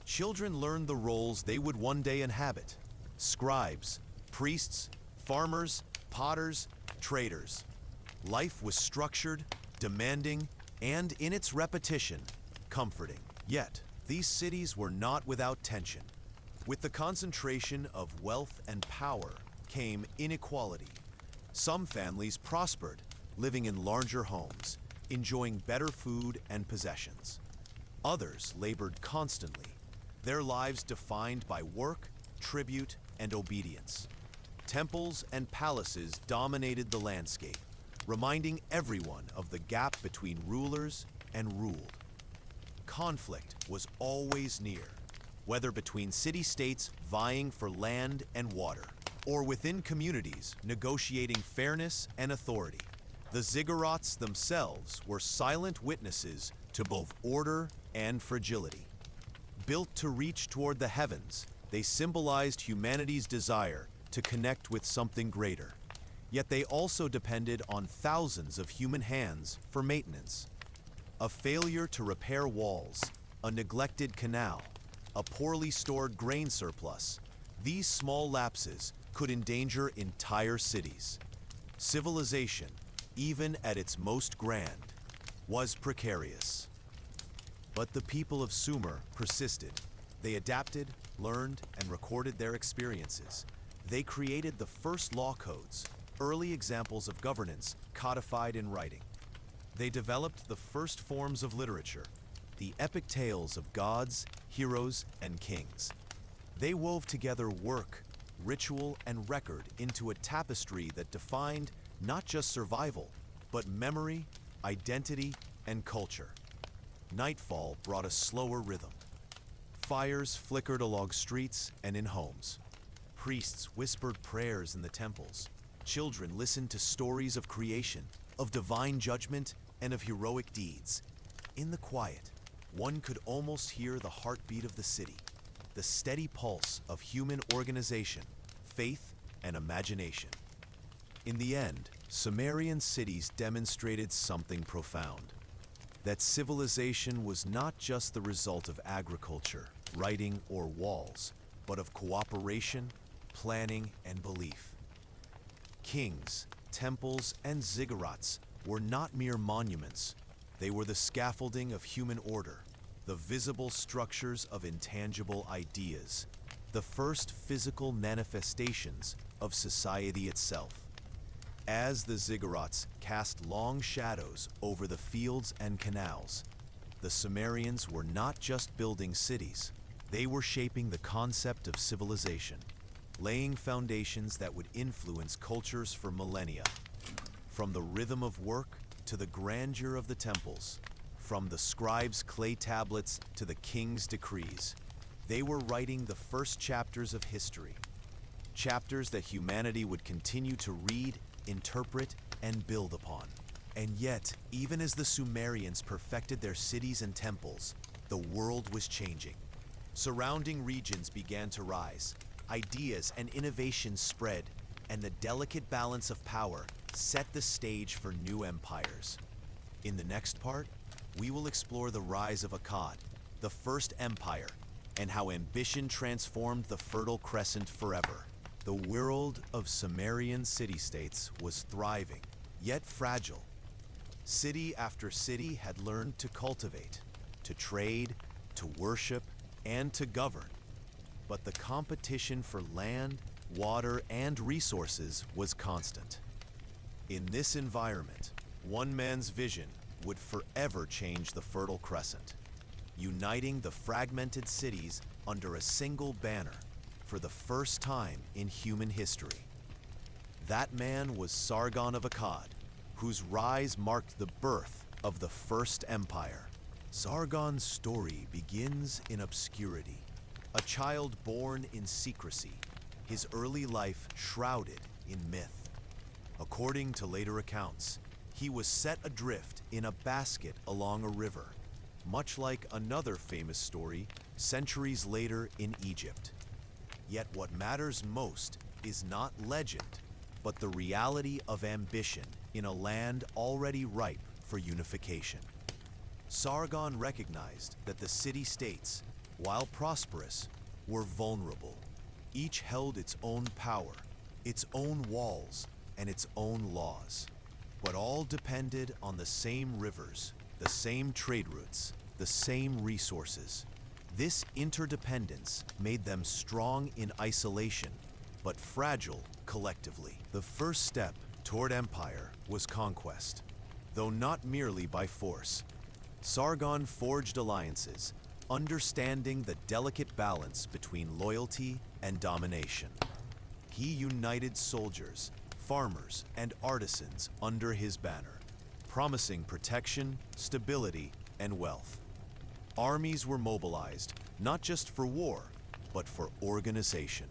Children learned the roles they would one day inhabit: scribes, priests, farmers, potters, traders. Life was structured, demanding, and in its repetition, comforting. Yet, these cities were not without tension. With the concentration of wealth and power came inequality. Some families prospered, living in larger homes, enjoying better food and possessions. Others labored constantly, their lives defined by work, tribute, and obedience. Temples and palaces dominated the landscape, reminding everyone of the gap between rulers and ruled. Conflict was always near, whether between city-states vying for land and water, or within communities negotiating fairness and authority. The ziggurats themselves were silent witnesses to both order and fragility. Built to reach toward the heavens, they symbolized humanity's desire to connect with something greater. Yet they also depended on thousands of human hands for maintenance. A failure to repair walls, a neglected canal, a poorly stored grain surplus, these small lapses could endanger entire cities. Civilization, even at its most grand, was precarious. But the people of Sumer persisted. They adapted, learned, and recorded their experiences. They created the first law codes, early examples of governance codified in writing. They developed the first forms of literature, the epic tales of gods, heroes, and kings. They wove together work, ritual, and record into a tapestry that defined not just survival, but memory, identity, and culture. Nightfall brought a slower rhythm. Fires flickered along streets and in homes. Priests whispered prayers in the temples. Children listened to stories of creation, of divine judgment, and of heroic deeds. In the quiet, one could almost hear the heartbeat of the city, the steady pulse of human organization, faith, and imagination. In the end, Sumerian cities demonstrated something profound: that civilization was not just the result of agriculture, writing, or walls, but of cooperation, planning, and belief. Kings, temples, and ziggurats were not mere monuments. They were the scaffolding of human order, the visible structures of intangible ideas, the first physical manifestations of society itself. As the ziggurats cast long shadows over the fields and canals, the Sumerians were not just building cities, they were shaping the concept of civilization, laying foundations that would influence cultures for millennia. From the rhythm of work to the grandeur of the temples, from the scribes' clay tablets to the king's decrees, They were writing the first chapters of history, chapters that humanity would continue to read, interpret, and build upon. And yet, even as the Sumerians perfected their cities and temples, the world was changing. Surrounding regions began to rise, ideas and innovations spread, and the delicate balance of power set the stage for new empires. In the next part, we will explore the rise of Akkad, the first empire, and how ambition transformed the Fertile Crescent forever. The world of Sumerian city-states was thriving, yet fragile. City after city had learned to cultivate, to trade, to worship, and to govern. But the competition for land, water, and resources was constant. In this environment, one man's vision would forever change the Fertile Crescent, uniting the fragmented cities under a single banner for the first time in human history. That man was Sargon of Akkad, whose rise marked the birth of the First Empire. Sargon's story begins in obscurity, a child born in secrecy, his early life shrouded in myth. According to later accounts, he was set adrift in a basket along a river, much like another famous story centuries later in Egypt. Yet what matters most is not legend, but the reality of ambition in a land already ripe for unification. Sargon recognized that the city-states, while prosperous, were vulnerable. Each held its own power, its own walls, and its own laws. But all depended on the same rivers, the same trade routes, the same resources. This interdependence made them strong in isolation, but fragile collectively. The first step toward empire was conquest, though not merely by force. Sargon forged alliances, understanding the delicate balance between loyalty and domination. He united soldiers, farmers, and artisans under his banner, promising protection, stability, and wealth. Armies were mobilized, not just for war, but for organization.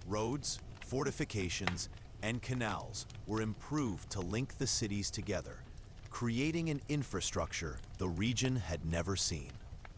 Roads, fortifications, and canals were improved to link the cities together, creating an infrastructure the region had never seen.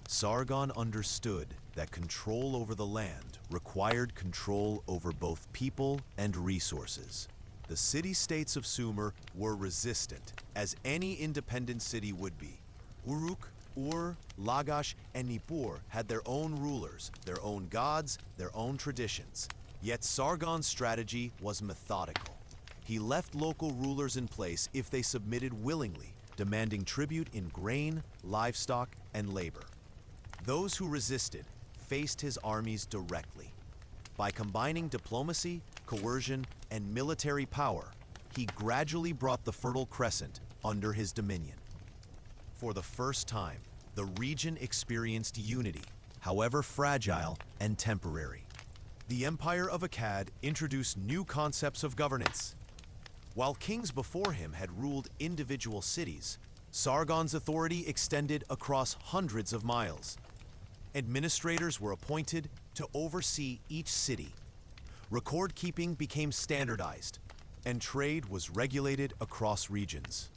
Sargon understood that control over the land required control over both people and resources. The city-states of Sumer were resistant, as any independent city would be. Uruk, Ur, Lagash, and Nippur had their own rulers, their own gods, their own traditions. Yet Sargon's strategy was methodical. He left local rulers in place if they submitted willingly, demanding tribute in grain, livestock, and labor. Those who resisted faced his armies directly. By combining diplomacy, coercion, and military power, he gradually brought the Fertile Crescent under his dominion. For the first time, the region experienced unity, however fragile and temporary. The Empire of Akkad introduced new concepts of governance. While kings before him had ruled individual cities, Sargon's authority extended across hundreds of miles. Administrators were appointed to oversee each city. Record keeping became standardized, and trade was regulated across regions.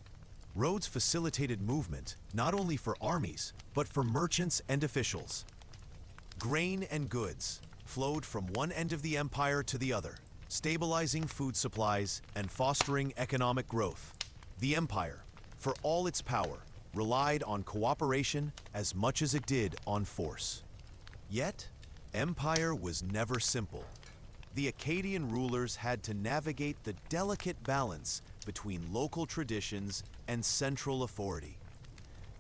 Roads facilitated movement not only for armies, but for merchants and officials. Grain and goods flowed from one end of the empire to the other, stabilizing food supplies and fostering economic growth. The empire, for all its power, relied on cooperation as much as it did on force. Yet, empire was never simple. The Akkadian rulers had to navigate the delicate balance between local traditions and central authority.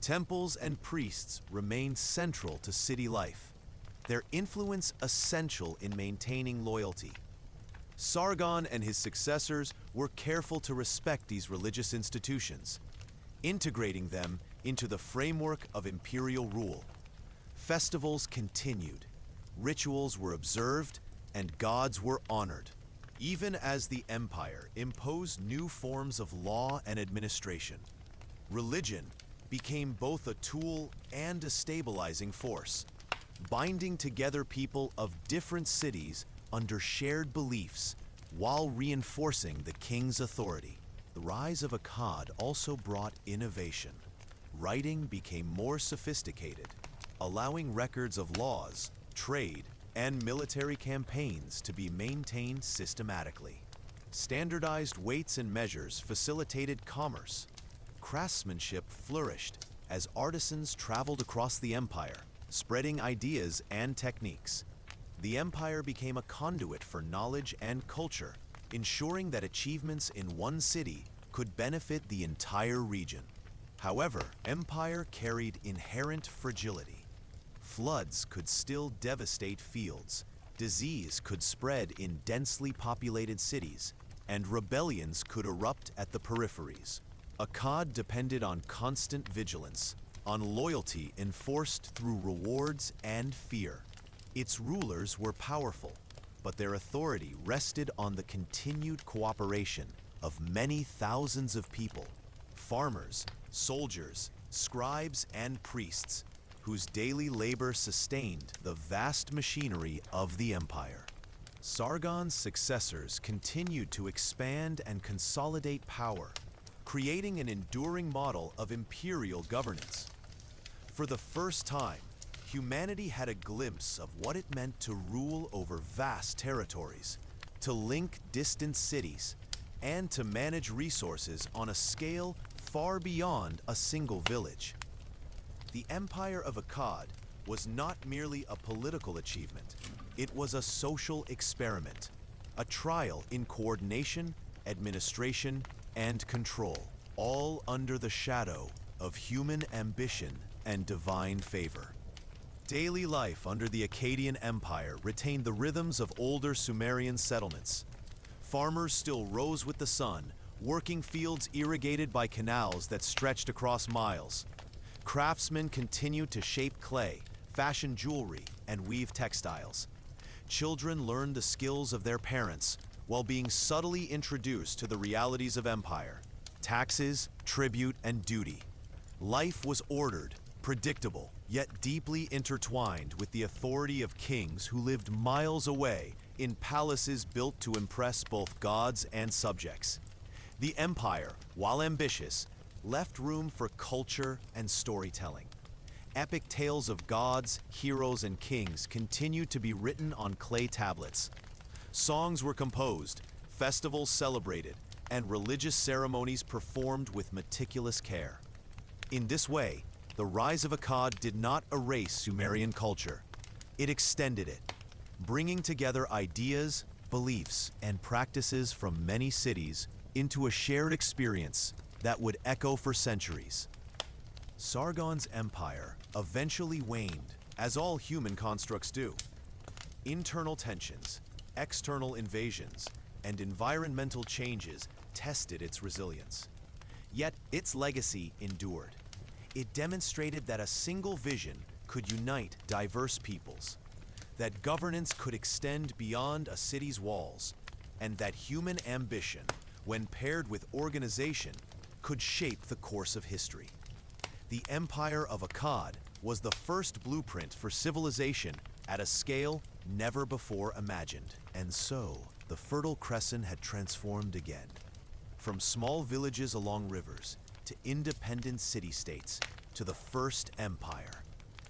Temples and priests remained central to city life, their influence essential in maintaining loyalty. Sargon and his successors were careful to respect these religious institutions, integrating them into the framework of imperial rule. Festivals continued, rituals were observed, and gods were honored, even as the empire imposed new forms of law and administration. Religion became both a tool and a stabilizing force. binding together people of different cities under shared beliefs while reinforcing the king's authority. The rise of Akkad also brought innovation. Writing became more sophisticated, allowing records of laws, trade, and military campaigns to be maintained systematically. Standardized weights and measures facilitated commerce. Craftsmanship flourished as artisans traveled across the empire, spreading ideas and techniques. The empire became a conduit for knowledge and culture, ensuring that achievements in one city could benefit the entire region. However, empire carried inherent fragility. Floods could still devastate fields, disease could spread in densely populated cities, and rebellions could erupt at the peripheries. Akkad depended on constant vigilance, on loyalty enforced through rewards and fear. Its rulers were powerful, but their authority rested on the continued cooperation of many thousands of people, farmers, soldiers, scribes, and priests, whose daily labor sustained the vast machinery of the empire. Sargon's successors continued to expand and consolidate power, creating an enduring model of imperial governance. For the first time, humanity had a glimpse of what it meant to rule over vast territories, to link distant cities, and to manage resources on a scale far beyond a single village. The Empire of Akkad was not merely a political achievement, it was a social experiment, a trial in coordination, administration, and control, all under the shadow of human ambition and divine favor. Daily life under the Akkadian Empire retained the rhythms of older Sumerian settlements. Farmers still rose with the sun, working fields irrigated by canals that stretched across miles. Craftsmen continued to shape clay, fashion jewelry, and weave textiles. Children learned the skills of their parents while being subtly introduced to the realities of empire: taxes, tribute, and duty. Life was ordered, predictable, yet deeply intertwined with the authority of kings who lived miles away in palaces built to impress both gods and subjects. The empire, while ambitious, left room for culture and storytelling. Epic tales of gods, heroes, and kings continued to be written on clay tablets. Songs were composed, festivals celebrated, and religious ceremonies performed with meticulous care. In this way, the rise of Akkad did not erase Sumerian culture. It extended it, bringing together ideas, beliefs, and practices from many cities into a shared experience that would echo for centuries. Sargon's empire eventually waned, as all human constructs do. Internal tensions, external invasions, and environmental changes tested its resilience. Yet its legacy endured. It demonstrated that a single vision could unite diverse peoples, that governance could extend beyond a city's walls, and that human ambition, when paired with organization, could shape the course of history. The Empire of Akkad was the first blueprint for civilization at a scale never before imagined. And so, the Fertile Crescent had transformed again. From small villages along rivers, to independent city-states, to the first empire,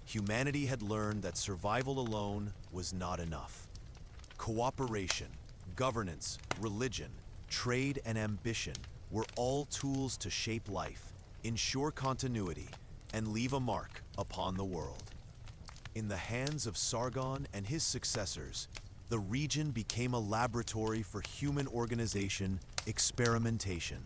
humanity had learned that survival alone was not enough. Cooperation, governance, religion, trade, and ambition were all tools to shape life, ensure continuity, and leave a mark upon the world. In the hands of Sargon and his successors, the region became a laboratory for human organization, experimentation,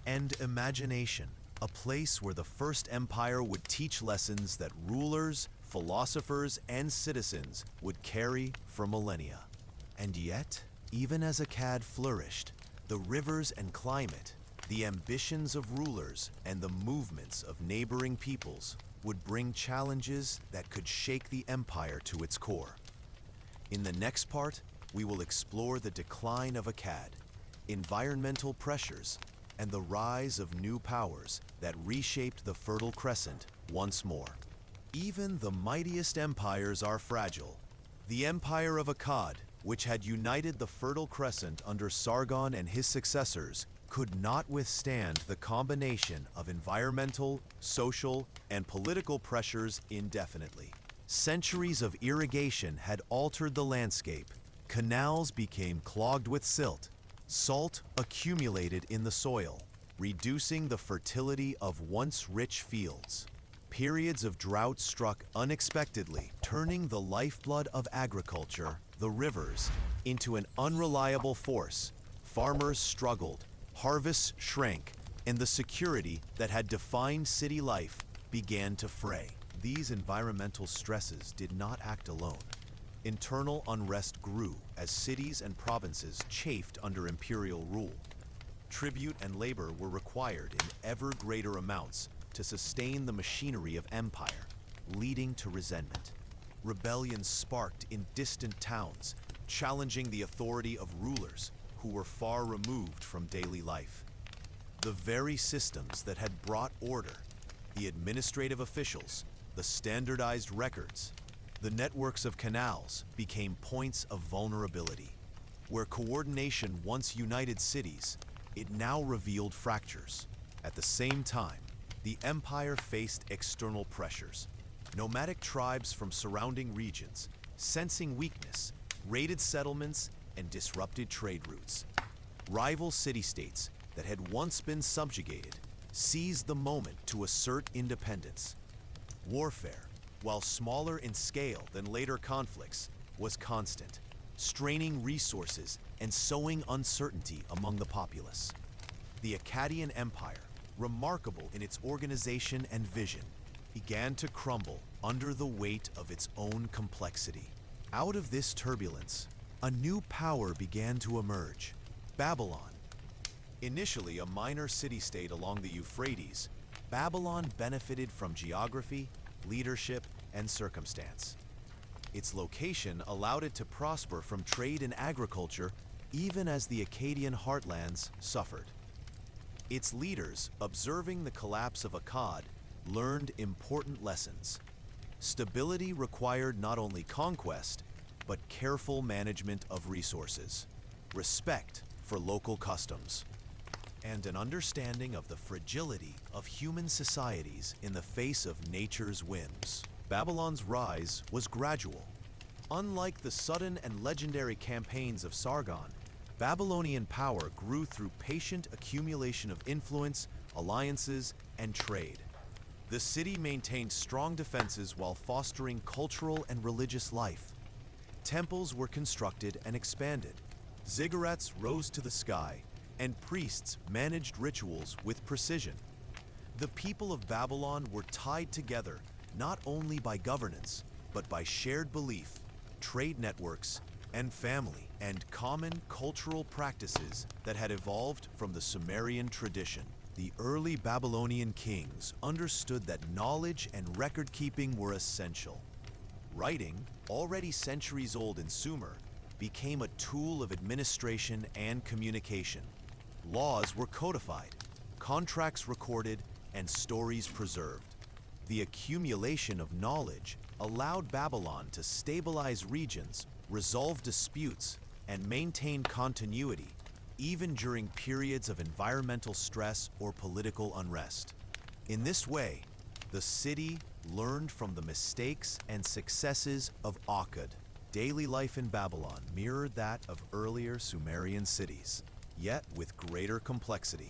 and imagination, a place where the first empire would teach lessons that rulers, philosophers, and citizens would carry for millennia. And yet, even as Akkad flourished, the rivers and climate, the ambitions of rulers, and the movements of neighboring peoples would bring challenges that could shake the empire to its core. In the next part, we will explore the decline of Akkad, environmental pressures, and the rise of new powers that reshaped the Fertile Crescent once more. Even the mightiest empires are fragile. The Empire of Akkad, which had united the Fertile Crescent under Sargon and his successors, could not withstand the combination of environmental, social, and political pressures indefinitely. Centuries of irrigation had altered the landscape. Canals became clogged with silt. Salt accumulated in the soil, reducing the fertility of once rich fields. Periods of drought struck unexpectedly, turning the lifeblood of agriculture, the rivers, into an unreliable force. Farmers struggled, harvests shrank, and the security that had defined city life began to fray. These environmental stresses did not act alone. Internal unrest grew as cities and provinces chafed under imperial rule. Tribute and labor were required in ever greater amounts to sustain the machinery of empire, leading to resentment. Rebellions sparked in distant towns, challenging the authority of rulers who were far removed from daily life. The very systems that had brought order, the administrative officials, the standardized records, the networks of canals became points of vulnerability. Where coordination once united cities, it now revealed fractures. At the same time, the empire faced external pressures. Nomadic tribes from surrounding regions, sensing weakness, raided settlements and disrupted trade routes. Rival city-states that had once been subjugated seized the moment to assert independence. Warfare, while smaller in scale than later conflicts, was constant, straining resources and sowing uncertainty among the populace. The Akkadian Empire, remarkable in its organization and vision, began to crumble under the weight of its own complexity. Out of this turbulence, a new power began to emerge: Babylon. Initially a minor city-state along the Euphrates, Babylon benefited from geography, leadership, and circumstance. Its location allowed it to prosper from trade and agriculture even as the Akkadian heartlands suffered. Its leaders, observing the collapse of Akkad, learned important lessons. Stability required not only conquest, but careful management of resources, respect for local customs, and an understanding of the fragility of human societies in the face of nature's whims. Babylon's rise was gradual. Unlike the sudden and legendary campaigns of Sargon, Babylonian power grew through patient accumulation of influence, alliances, and trade. The city maintained strong defenses while fostering cultural and religious life. Temples were constructed and expanded. Ziggurats rose to the sky, and priests managed rituals with precision. The people of Babylon were tied together not only by governance, but by shared belief, trade networks, and family, and common cultural practices that had evolved from the Sumerian tradition. The early Babylonian kings understood that knowledge and record-keeping were essential. Writing, already centuries old in Sumer, became a tool of administration and communication. Laws were codified, contracts recorded, and stories preserved. The accumulation of knowledge allowed Babylon to stabilize regions, resolve disputes, and maintain continuity, even during periods of environmental stress or political unrest. In this way, the city learned from the mistakes and successes of Akkad. Daily life in Babylon mirrored that of earlier Sumerian cities, yet with greater complexity.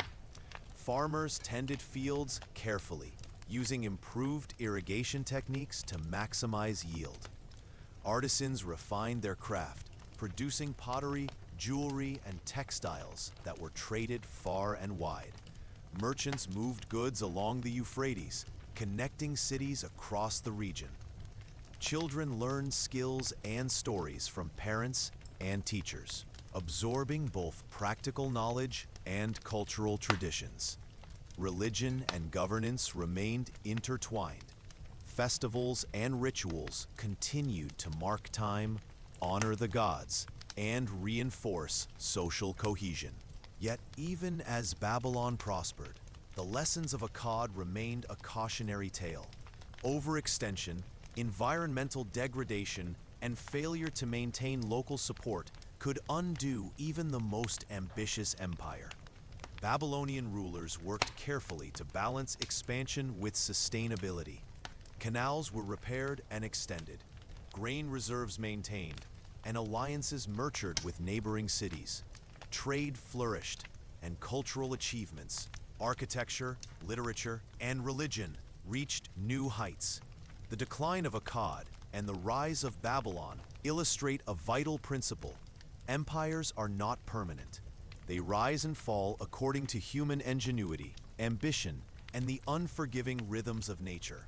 Farmers tended fields carefully, using improved irrigation techniques to maximize yield. Artisans refined their craft, producing pottery, jewelry, and textiles that were traded far and wide. Merchants moved goods along the Euphrates, connecting cities across the region. Children learned skills and stories from parents and teachers, absorbing both practical knowledge and cultural traditions. Religion and governance remained intertwined. Festivals and rituals continued to mark time, honor the gods, and reinforce social cohesion. Yet even as Babylon prospered, the lessons of Akkad remained a cautionary tale. overextension, environmental degradation, and failure to maintain local support could undo even the most ambitious empire. Babylonian rulers worked carefully to balance expansion with sustainability. Canals were repaired and extended, grain reserves maintained, and alliances nurtured with neighboring cities. Trade flourished, and cultural achievements, architecture, literature, and religion reached new heights. The decline of Akkad and the rise of Babylon illustrate a vital principle. Empires are not permanent. They rise and fall according to human ingenuity, ambition, and the unforgiving rhythms of nature.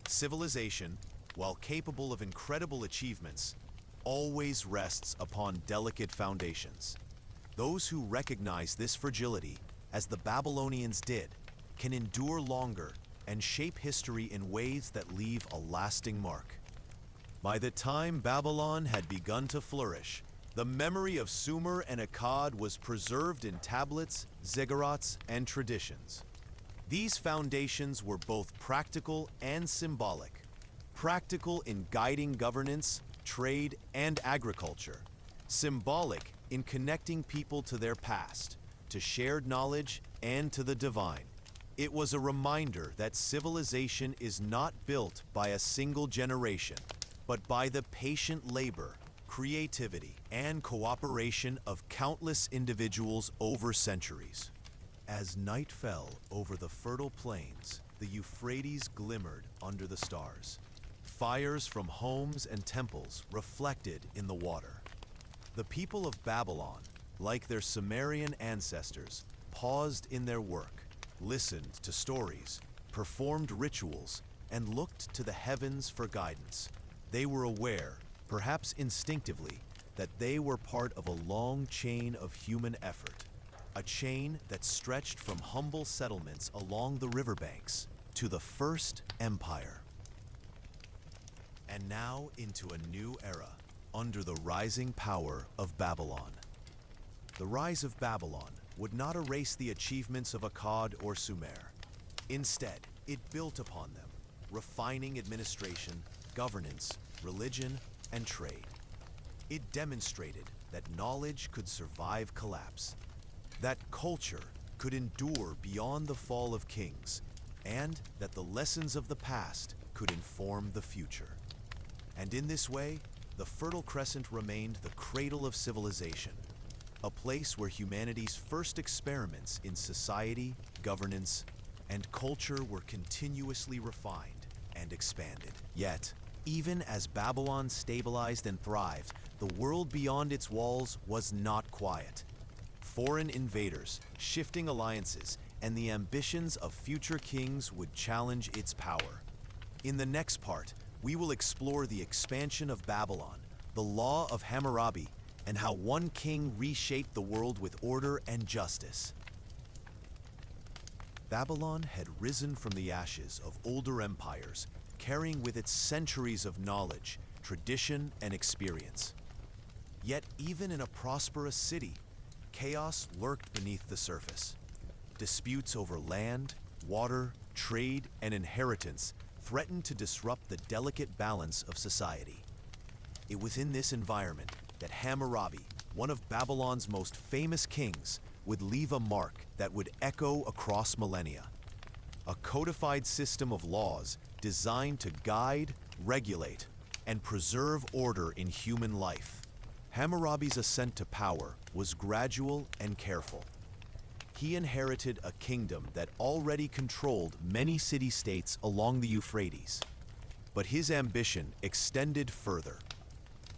Civilization, while capable of incredible achievements, always rests upon delicate foundations. Those who recognize this fragility, as the Babylonians did, can endure longer and shape history in ways that leave a lasting mark. By the time Babylon had begun to flourish, the memory of Sumer and Akkad was preserved in tablets, ziggurats, and traditions. These foundations were both practical and symbolic. Practical in guiding governance, trade, and agriculture. Symbolic in connecting people to their past, to shared knowledge, and to the divine. It was a reminder that civilization is not built by a single generation, but by the patient labor, creativity, and cooperation of countless individuals over centuries. As night fell over the fertile plains, the Euphrates glimmered under the stars. Fires from homes and temples reflected in the water. The people of Babylon, like their Sumerian ancestors, paused in their work, listened to stories, performed rituals, and looked to the heavens for guidance. They were aware, perhaps instinctively, that they were part of a long chain of human effort, a chain that stretched from humble settlements along the riverbanks to the first empire. And now into a new era, under the rising power of Babylon. The rise of Babylon would not erase the achievements of Akkad or Sumer. Instead, it built upon them, refining administration, governance, religion, and trade. It demonstrated that knowledge could survive collapse, that culture could endure beyond the fall of kings, and that the lessons of the past could inform the future. And in this way, the Fertile Crescent remained the cradle of civilization, a place where humanity's first experiments in society, governance, and culture were continuously refined and expanded. Yet, even as Babylon stabilized and thrived, the world beyond its walls was not quiet. Foreign invaders, shifting alliances, and the ambitions of future kings would challenge its power. In the next part, we will explore the expansion of Babylon, the law of Hammurabi, and how one king reshaped the world with order and justice. Babylon had risen from the ashes of older empires, carrying with it centuries of knowledge, tradition, and experience. Yet even in a prosperous city, chaos lurked beneath the surface. Disputes over land, water, trade, and inheritance threatened to disrupt the delicate balance of society. It was in this environment that Hammurabi, one of Babylon's most famous kings, would leave a mark that would echo across millennia. A codified system of laws designed to guide, regulate, and preserve order in human life. Hammurabi's ascent to power was gradual and careful. He inherited a kingdom that already controlled many city-states along the Euphrates. But his ambition extended further.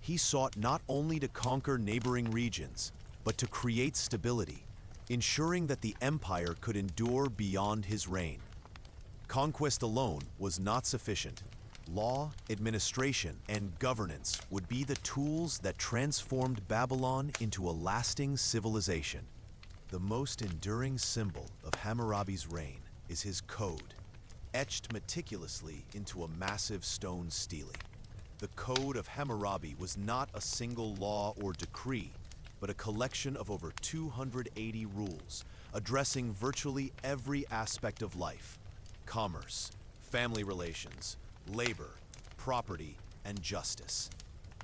He sought not only to conquer neighboring regions, but to create stability, ensuring that the empire could endure beyond his reign. Conquest alone was not sufficient. Law, administration, and governance would be the tools that transformed Babylon into a lasting civilization. The most enduring symbol of Hammurabi's reign is his code, etched meticulously into a massive stone stele. The Code of Hammurabi was not a single law or decree, but a collection of over 280 rules, addressing virtually every aspect of life: commerce, family relations, labor, property, and justice.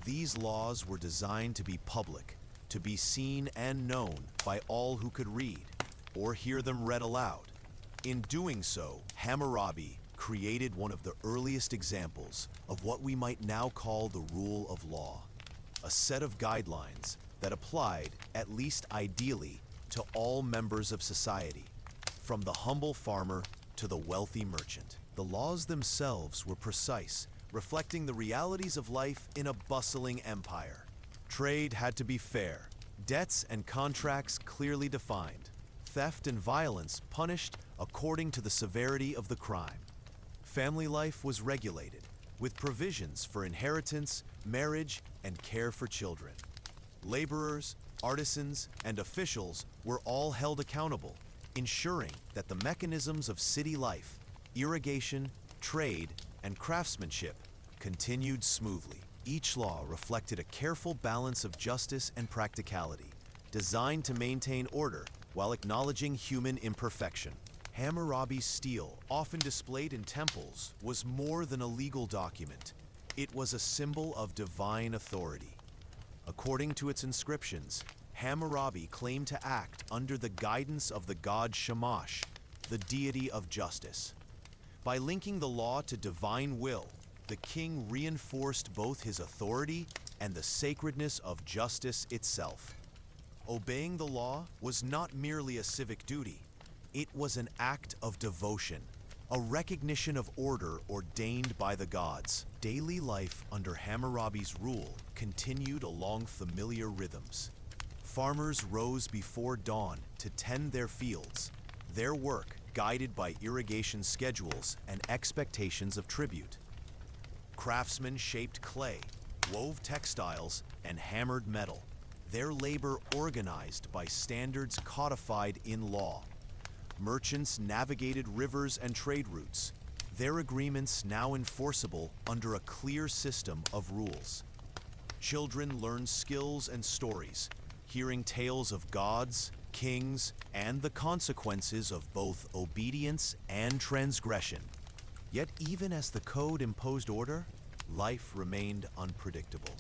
These laws were designed to be public, to be seen and known by all who could read or hear them read aloud. In doing so, Hammurabi created one of the earliest examples of what we might now call the rule of law, a set of guidelines that applied, at least ideally, to all members of society, from the humble farmer to the wealthy merchant. The laws themselves were precise, reflecting the realities of life in a bustling empire. Trade had to be fair, debts and contracts clearly defined, theft and violence punished according to the severity of the crime. Family life was regulated, with provisions for inheritance, marriage, and care for children. Laborers, artisans, and officials were all held accountable, ensuring that the mechanisms of city life, irrigation, trade, and craftsmanship continued smoothly. Each law reflected a careful balance of justice and practicality, designed to maintain order while acknowledging human imperfection. Hammurabi's stele, often displayed in temples, was more than a legal document. It was a symbol of divine authority. According to its inscriptions, Hammurabi claimed to act under the guidance of the god Shamash, the deity of justice. By linking the law to divine will, the king reinforced both his authority and the sacredness of justice itself. Obeying the law was not merely a civic duty. It was an act of devotion, a recognition of order ordained by the gods. Daily life under Hammurabi's rule continued along familiar rhythms. Farmers rose before dawn to tend their fields, their work guided by irrigation schedules and expectations of tribute. Craftsmen shaped clay, wove textiles, and hammered metal, their labor organized by standards codified in law. Merchants navigated rivers and trade routes, their agreements now enforceable under a clear system of rules. Children learned skills and stories, hearing tales of gods, kings, and the consequences of both obedience and transgression. Yet even as the code imposed order, life remained unpredictable.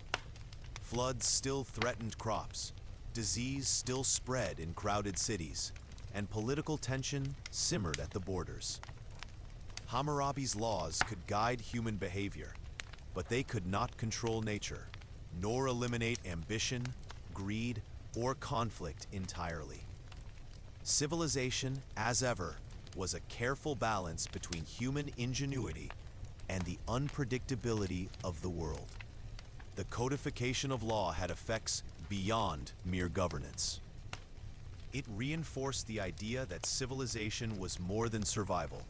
Floods still threatened crops, disease still spread in crowded cities, and political tension simmered at the borders. Hammurabi's laws could guide human behavior, but they could not control nature, nor eliminate ambition, greed, or conflict entirely. Civilization, as ever, was a careful balance between human ingenuity and the unpredictability of the world. The codification of law had effects beyond mere governance. It reinforced the idea that civilization was more than survival.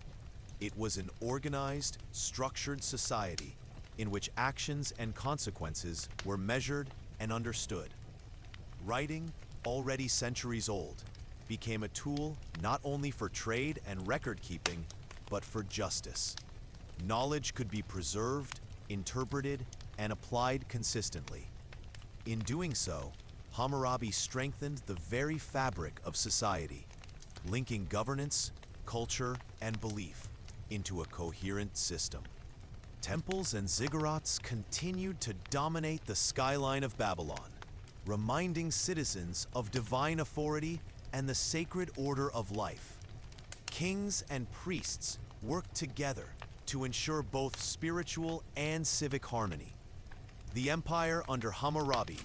It was an organized, structured society in which actions and consequences were measured and understood. Writing, already centuries old, became a tool not only for trade and record-keeping, but for justice. Knowledge could be preserved, interpreted, and applied consistently. In doing so, Hammurabi strengthened the very fabric of society, linking governance, culture, and belief into a coherent system. Temples and ziggurats continued to dominate the skyline of Babylon, reminding citizens of divine authority and the sacred order of life. Kings and priests worked together to ensure both spiritual and civic harmony. The empire under Hammurabi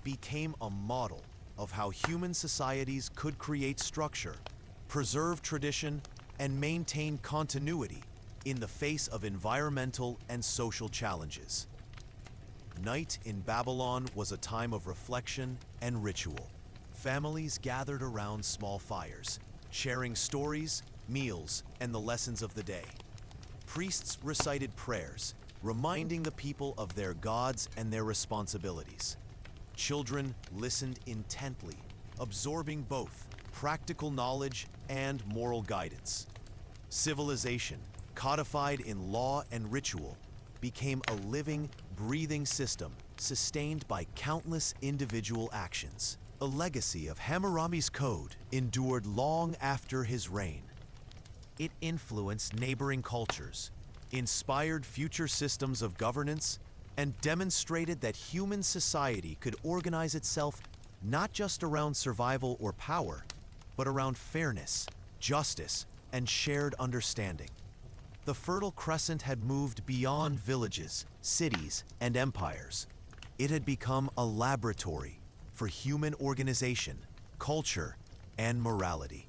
became a model of how human societies could create structure, preserve tradition, and maintain continuity in the face of environmental and social challenges. Night in Babylon was a time of reflection and ritual. Families gathered around small fires, sharing stories, meals, and the lessons of the day. Priests recited prayers, reminding the people of their gods and their responsibilities. Children listened intently, absorbing both practical knowledge and moral guidance. Civilization, codified in law and ritual, became a living, breathing system sustained by countless individual actions. A legacy of Hammurabi's code endured long after his reign. It influenced neighboring cultures, inspired future systems of governance, and demonstrated that human society could organize itself not just around survival or power, but around fairness, justice, and shared understanding. The Fertile Crescent had moved beyond villages, cities, and empires. It had become a laboratory for human organization, culture, and morality.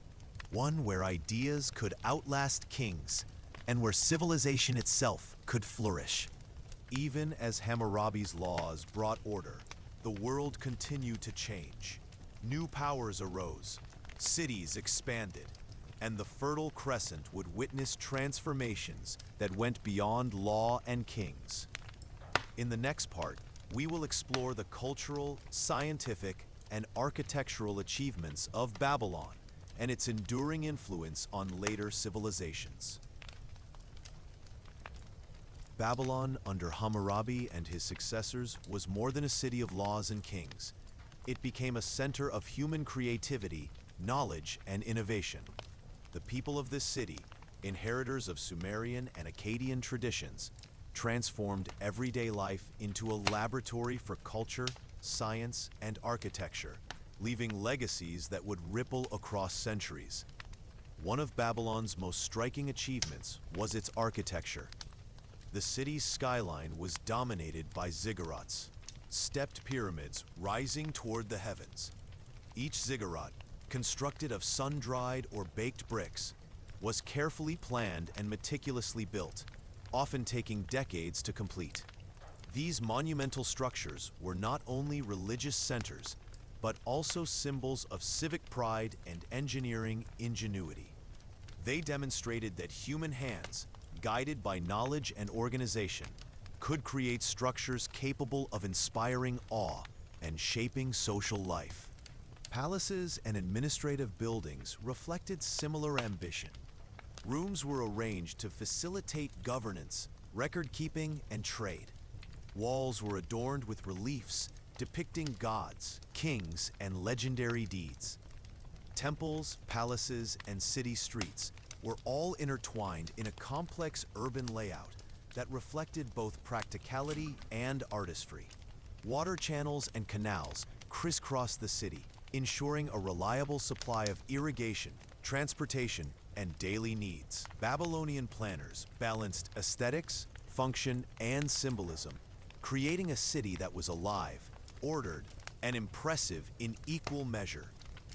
One where ideas could outlast kings, and where civilization itself could flourish. Even as Hammurabi's laws brought order, the world continued to change. New powers arose, cities expanded, and the Fertile Crescent would witness transformations that went beyond law and kings. In the next part, we will explore the cultural, scientific, and architectural achievements of Babylon and its enduring influence on later civilizations. Babylon, under Hammurabi and his successors, was more than a city of laws and kings. It became a center of human creativity, knowledge, and innovation. The people of this city, inheritors of Sumerian and Akkadian traditions, transformed everyday life into a laboratory for culture, science, and architecture, leaving legacies that would ripple across centuries. One of Babylon's most striking achievements was its architecture. The city's skyline was dominated by ziggurats, stepped pyramids rising toward the heavens. Each ziggurat, constructed of sun-dried or baked bricks, was carefully planned and meticulously built, often taking decades to complete. These monumental structures were not only religious centers, but also symbols of civic pride and engineering ingenuity. They demonstrated that human hands, guided by knowledge and organization, could create structures capable of inspiring awe and shaping social life. Palaces and administrative buildings reflected similar ambition. Rooms were arranged to facilitate governance, record-keeping, and trade. Walls were adorned with reliefs depicting gods, kings, and legendary deeds. Temples, palaces, and city streets were all intertwined in a complex urban layout that reflected both practicality and artistry. Water channels and canals crisscrossed the city, ensuring a reliable supply of irrigation, transportation, and daily needs. Babylonian planners balanced aesthetics, function, and symbolism, creating a city that was alive, ordered, and impressive in equal measure.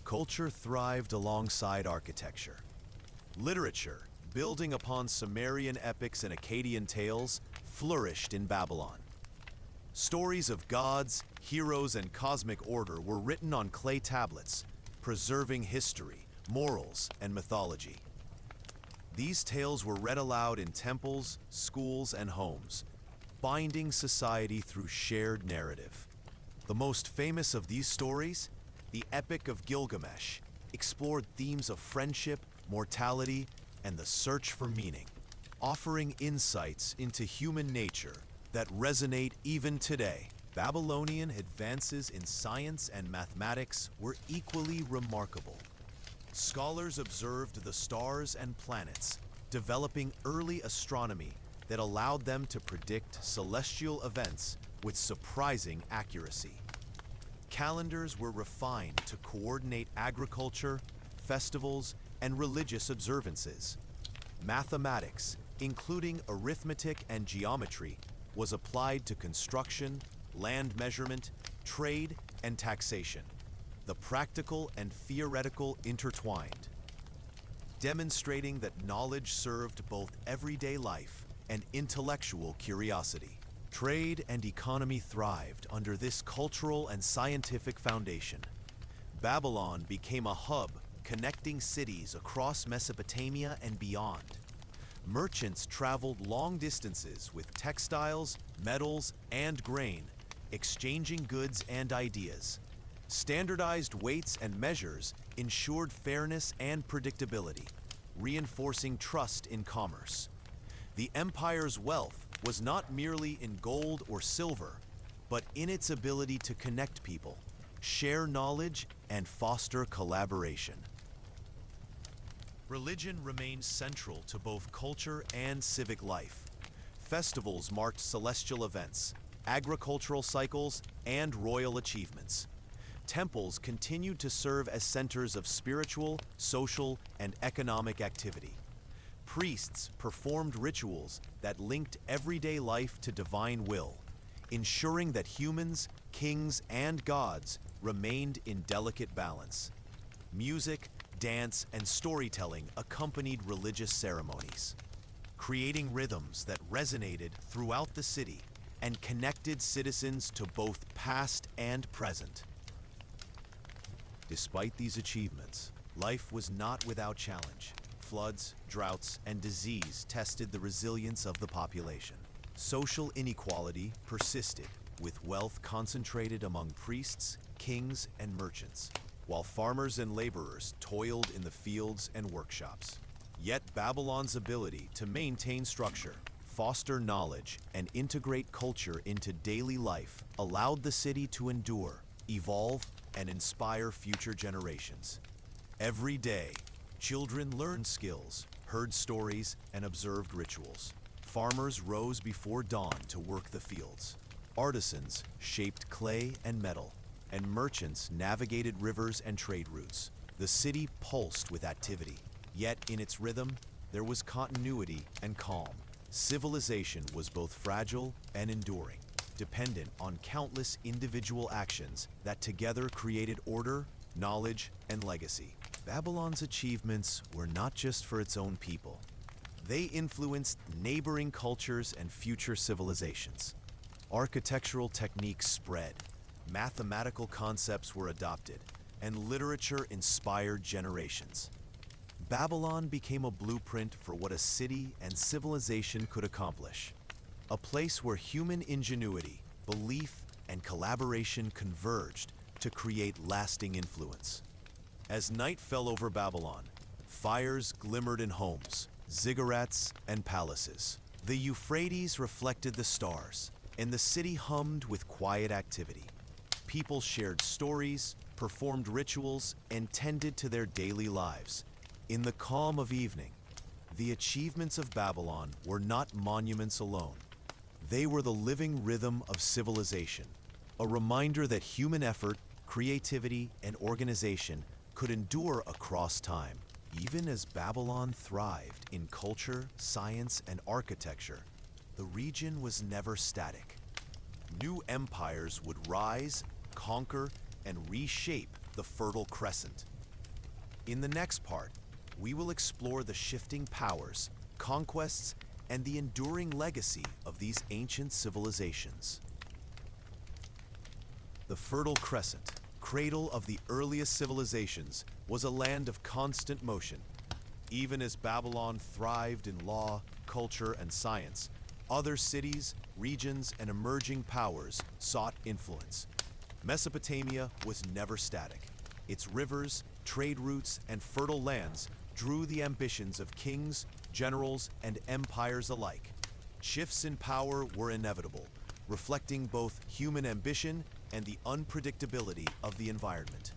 Culture thrived alongside architecture. Literature, building upon Sumerian epics and Akkadian tales, flourished in Babylon. Stories of gods, heroes, and cosmic order were written on clay tablets, preserving history, morals, and mythology. These tales were read aloud in temples, schools, and homes, binding society through shared narrative. The most famous of these stories, the Epic of Gilgamesh, explored themes of friendship, mortality, and the search for meaning, offering insights into human nature that resonate even today. Babylonian advances in science and mathematics were equally remarkable. Scholars observed the stars and planets, developing early astronomy that allowed them to predict celestial events with surprising accuracy. Calendars were refined to coordinate agriculture, festivals, and religious observances. Mathematics, including arithmetic and geometry, was applied to construction, land measurement, trade, and taxation. The practical and theoretical intertwined, demonstrating that knowledge served both everyday life and intellectual curiosity. Trade and economy thrived under this cultural and scientific foundation. Babylon became a hub connecting cities across Mesopotamia and beyond. Merchants traveled long distances with textiles, metals, and grain, exchanging goods and ideas. Standardized weights and measures ensured fairness and predictability, reinforcing trust in commerce. The empire's wealth was not merely in gold or silver, but in its ability to connect people, share knowledge, and foster collaboration. Religion remained central to both culture and civic life. Festivals marked celestial events, agricultural cycles, and royal achievements. Temples continued to serve as centers of spiritual, social, and economic activity. Priests performed rituals that linked everyday life to divine will, ensuring that humans, kings, and gods remained in delicate balance. Music, dance, and storytelling accompanied religious ceremonies, creating rhythms that resonated throughout the city and connected citizens to both past and present. Despite these achievements, life was not without challenge. Floods, droughts, and disease tested the resilience of the population. Social inequality persisted, with wealth concentrated among priests, kings, and merchants, while farmers and laborers toiled in the fields and workshops. Yet Babylon's ability to maintain structure, foster knowledge, and integrate culture into daily life allowed the city to endure, evolve, and inspire future generations. Every day, children learned skills, heard stories, and observed rituals. Farmers rose before dawn to work the fields. Artisans shaped clay and metal, and merchants navigated rivers and trade routes. The city pulsed with activity, yet in its rhythm, there was continuity and calm. Civilization was both fragile and enduring, dependent on countless individual actions that together created order, knowledge, and legacy. Babylon's achievements were not just for its own people. They influenced neighboring cultures and future civilizations. Architectural techniques spread, mathematical concepts were adopted, and literature inspired generations. Babylon became a blueprint for what a city and civilization could accomplish. A place where human ingenuity, belief, and collaboration converged to create lasting influence. As night fell over Babylon, fires glimmered in homes, ziggurats, and palaces. The Euphrates reflected the stars, and the city hummed with quiet activity. People shared stories, performed rituals, and tended to their daily lives. In the calm of evening, the achievements of Babylon were not monuments alone. They were the living rhythm of civilization, a reminder that human effort, creativity, and organization could endure across time. Even as Babylon thrived in culture, science, and architecture, the region was never static. New empires would rise, conquer, and reshape the Fertile Crescent. In the next part, we will explore the shifting powers, conquests, and the enduring legacy of these ancient civilizations. The Fertile Crescent, cradle of the earliest civilizations, was a land of constant motion. Even as Babylon thrived in law, culture, and science, other cities, regions, and emerging powers sought influence. Mesopotamia was never static. Its rivers, trade routes, and fertile lands drew the ambitions of kings, generals, and empires alike. Shifts in power were inevitable, reflecting both human ambition and the unpredictability of the environment.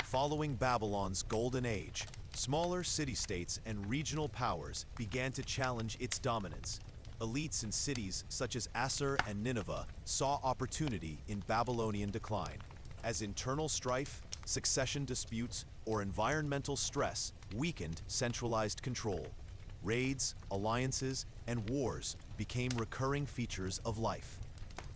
Following Babylon's golden age, smaller city-states and regional powers began to challenge its dominance. Elites in cities such as Assur and Nineveh saw opportunity in Babylonian decline, as internal strife, succession disputes, or environmental stress weakened centralized control. Raids, alliances, and wars became recurring features of life.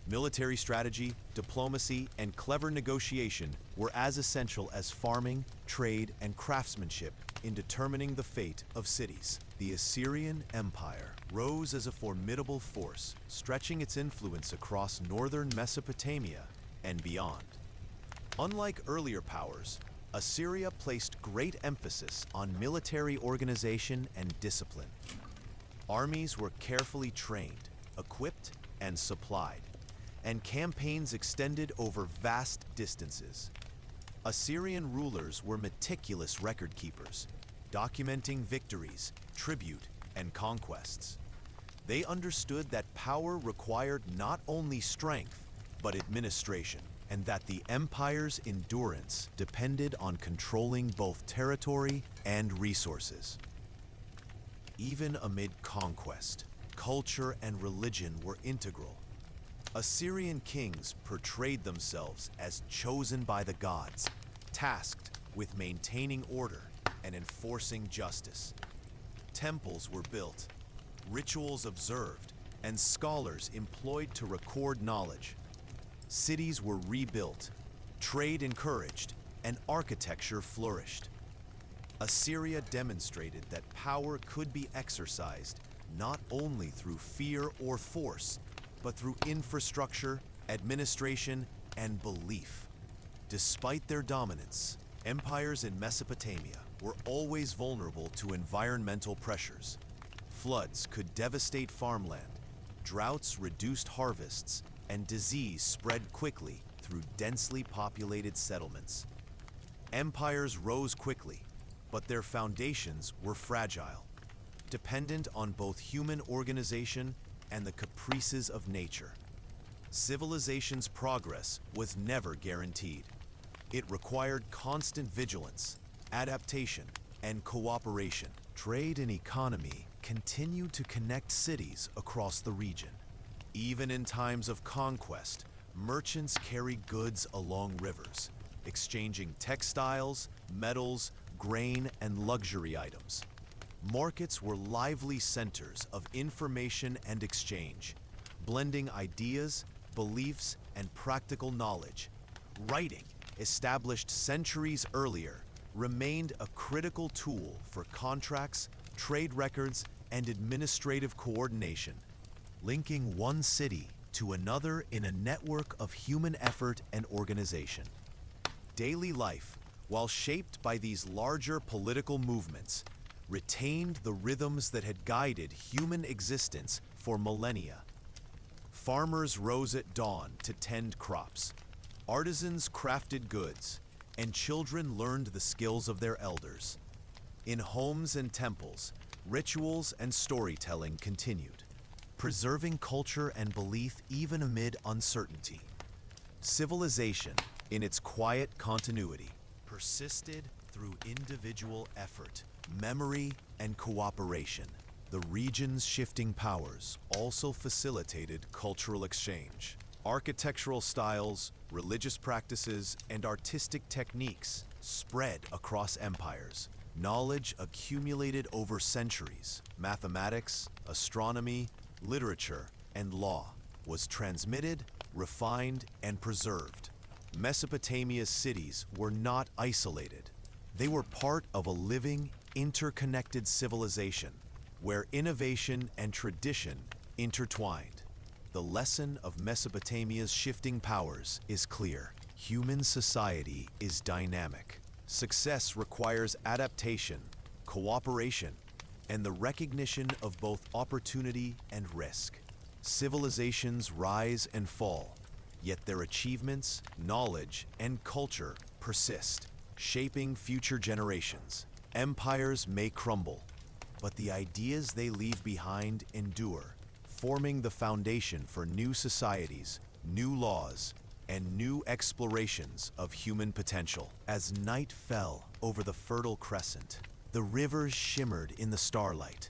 Military strategy, diplomacy, and clever negotiation were as essential as farming, trade, and craftsmanship in determining the fate of cities. The Assyrian Empire rose as a formidable force, stretching its influence across northern Mesopotamia and beyond. Unlike earlier powers, Assyria placed great emphasis on military organization and discipline. Armies were carefully trained, equipped, and supplied, and campaigns extended over vast distances. Assyrian rulers were meticulous record keepers, documenting victories, tribute, and conquests. They understood that power required not only strength, but administration, and that the empire's endurance depended on controlling both territory and resources. Even amid conquest, culture, and religion were integral. Assyrian kings portrayed themselves as chosen by the gods, tasked with maintaining order and enforcing justice. Temples were built, rituals observed, and scholars employed to record knowledge. Cities were rebuilt, trade encouraged, and architecture flourished. Assyria demonstrated that power could be exercised not only through fear or force, but through infrastructure, administration, and belief. Despite their dominance, empires in Mesopotamia were always vulnerable to environmental pressures. Floods could devastate farmland, droughts reduced harvests, and disease spread quickly through densely populated settlements. Empires rose quickly, but their foundations were fragile, dependent on both human organization and the caprices of nature. Civilization's progress was never guaranteed. It required constant vigilance, adaptation, and cooperation. Trade and economy continued to connect cities across the region. Even in times of conquest, merchants carried goods along rivers, exchanging textiles, metals, grain, and luxury items. Markets were lively centers of information and exchange, blending ideas, beliefs, and practical knowledge. Writing, established centuries earlier, remained a critical tool for contracts, trade records, and administrative coordination, linking one city to another in a network of human effort and organization. Daily life, while shaped by these larger political movements, retained the rhythms that had guided human existence for millennia. Farmers rose at dawn to tend crops. Artisans crafted goods, and children learned the skills of their elders. In homes and temples, rituals and storytelling continued, preserving culture and belief even amid uncertainty. Civilization, in its quiet continuity, persisted through individual effort, memory, and cooperation. The region's shifting powers also facilitated cultural exchange. Architectural styles, religious practices, and artistic techniques spread across empires. Knowledge accumulated over centuries. Mathematics, astronomy, literature, and law was transmitted, refined, and preserved. Mesopotamia's cities were not isolated. They were part of a living, interconnected civilization where innovation and tradition intertwined. The lesson of Mesopotamia's shifting powers is clear. Human society is dynamic. Success requires adaptation, cooperation, and the recognition of both opportunity and risk. Civilizations rise and fall, yet their achievements, knowledge, and culture persist, shaping future generations. Empires may crumble, but the ideas they leave behind endure, forming the foundation for new societies, new laws, and new explorations of human potential. As night fell over the Fertile Crescent, the rivers shimmered in the starlight.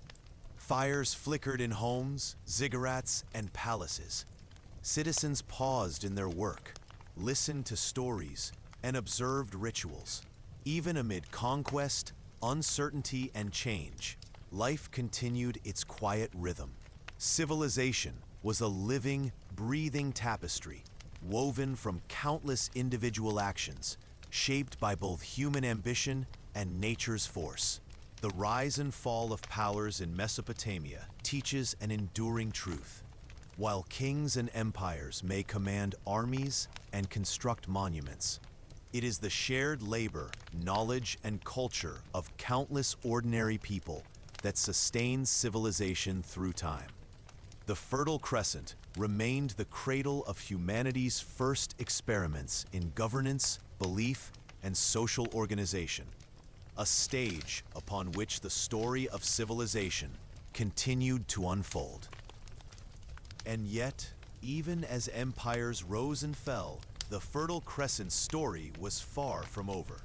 Fires flickered in homes, ziggurats, and palaces. Citizens paused in their work, listened to stories, and observed rituals. Even amid conquest, uncertainty, and change, life continued its quiet rhythm. Civilization was a living, breathing tapestry, woven from countless individual actions, shaped by both human ambition and nature's force. The rise and fall of powers in Mesopotamia teaches an enduring truth. While kings and empires may command armies and construct monuments, it is the shared labor, knowledge, and culture of countless ordinary people that sustains civilization through time. The Fertile Crescent remained the cradle of humanity's first experiments in governance, belief, and social organization, a stage upon which the story of civilization continued to unfold. And yet, even as empires rose and fell, the Fertile Crescent's story was far from over.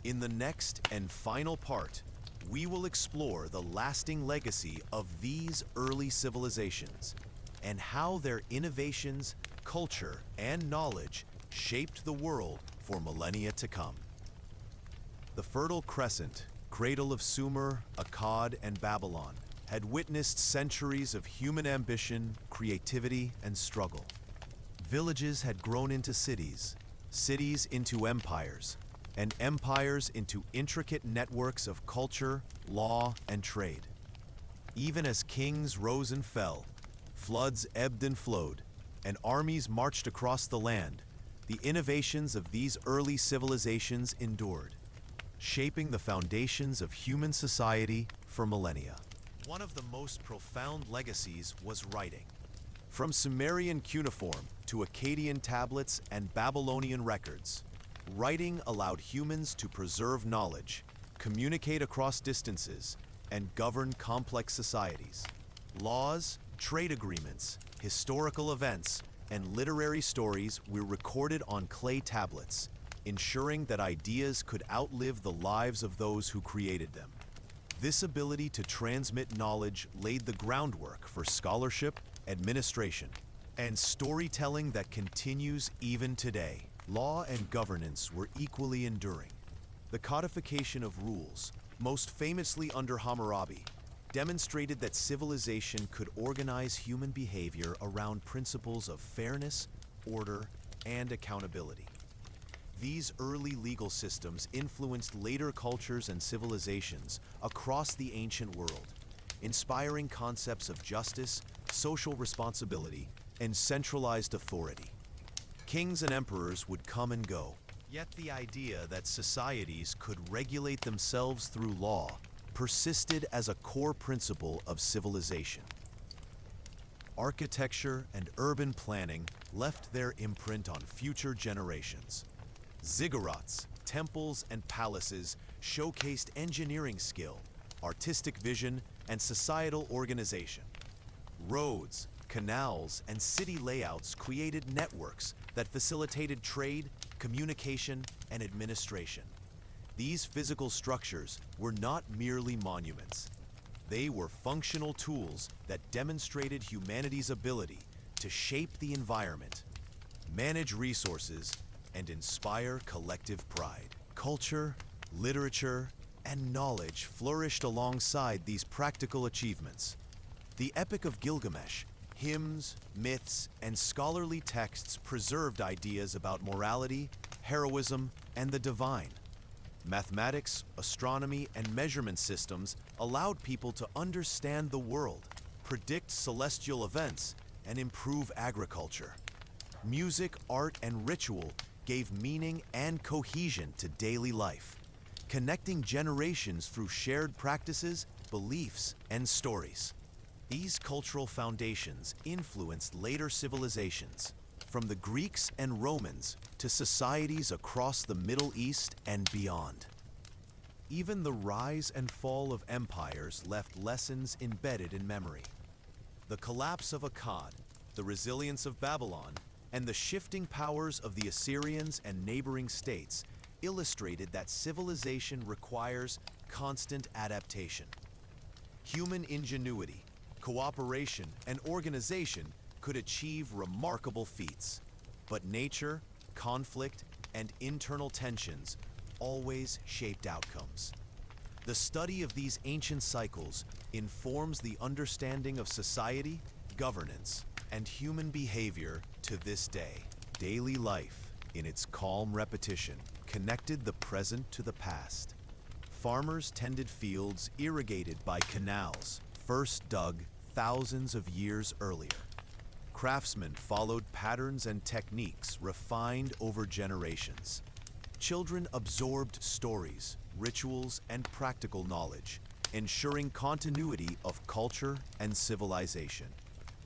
In the next and final part, we will explore the lasting legacy of these early civilizations and how their innovations, culture, and knowledge shaped the world for millennia to come. The Fertile Crescent, cradle of Sumer, Akkad, and Babylon, had witnessed centuries of human ambition, creativity, and struggle. Villages had grown into cities, cities into empires, and empires into intricate networks of culture, law, and trade. Even as kings rose and fell, floods ebbed and flowed, and armies marched across the land, the innovations of these early civilizations endured, shaping the foundations of human society for millennia. One of the most profound legacies was writing. From Sumerian cuneiform to Akkadian tablets and Babylonian records, writing allowed humans to preserve knowledge, communicate across distances, and govern complex societies. Laws, trade agreements, historical events, and literary stories were recorded on clay tablets, ensuring that ideas could outlive the lives of those who created them. This ability to transmit knowledge laid the groundwork for scholarship, administration, and storytelling that continues even today. Law and governance were equally enduring. The codification of rules, most famously under Hammurabi, demonstrated that civilization could organize human behavior around principles of fairness, order, and accountability. These early legal systems influenced later cultures and civilizations across the ancient world, inspiring concepts of justice, social responsibility, and centralized authority. Kings and emperors would come and go, yet the idea that societies could regulate themselves through law persisted as a core principle of civilization. Architecture and urban planning left their imprint on future generations. Ziggurats, temples, and palaces showcased engineering skill, artistic vision, and societal organization. Roads, canals, and city layouts created networks that facilitated trade, communication, and administration. These physical structures were not merely monuments. They were functional tools that demonstrated humanity's ability to shape the environment, manage resources, and inspire collective pride. Culture, literature, and knowledge flourished alongside these practical achievements. The Epic of Gilgamesh, hymns, myths, and scholarly texts preserved ideas about morality, heroism, and the divine. Mathematics, astronomy, and measurement systems allowed people to understand the world, predict celestial events, and improve agriculture. Music, art, and ritual gave meaning and cohesion to daily life, connecting generations through shared practices, beliefs, and stories. These cultural foundations influenced later civilizations, from the Greeks and Romans to societies across the Middle East and beyond. Even the rise and fall of empires left lessons embedded in memory. The collapse of Akkad, the resilience of Babylon, and the shifting powers of the Assyrians and neighboring states illustrated that civilization requires constant adaptation. Human ingenuity, cooperation, and organization could achieve remarkable feats, but nature, conflict, and internal tensions always shaped outcomes. The study of these ancient cycles informs the understanding of society, governance, and human behavior to this day. Daily life, in its calm repetition, connected the present to the past. Farmers tended fields irrigated by canals, first dug thousands of years earlier. Craftsmen followed patterns and techniques refined over generations. Children absorbed stories, rituals, and practical knowledge, ensuring continuity of culture and civilization.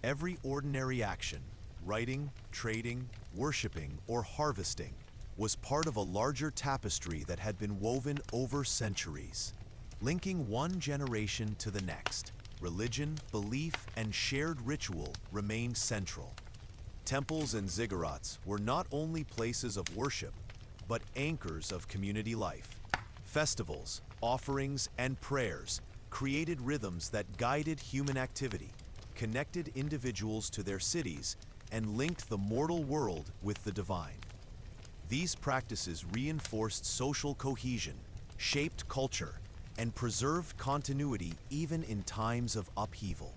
Every ordinary action, writing, trading, worshiping, or harvesting, was part of a larger tapestry that had been woven over centuries. Linking one generation to the next, religion, belief, and shared ritual remained central. Temples and ziggurats were not only places of worship, but anchors of community life. Festivals, offerings, and prayers created rhythms that guided human activity, connected individuals to their cities, and linked the mortal world with the divine. These practices reinforced social cohesion, shaped culture, and preserved continuity even in times of upheaval.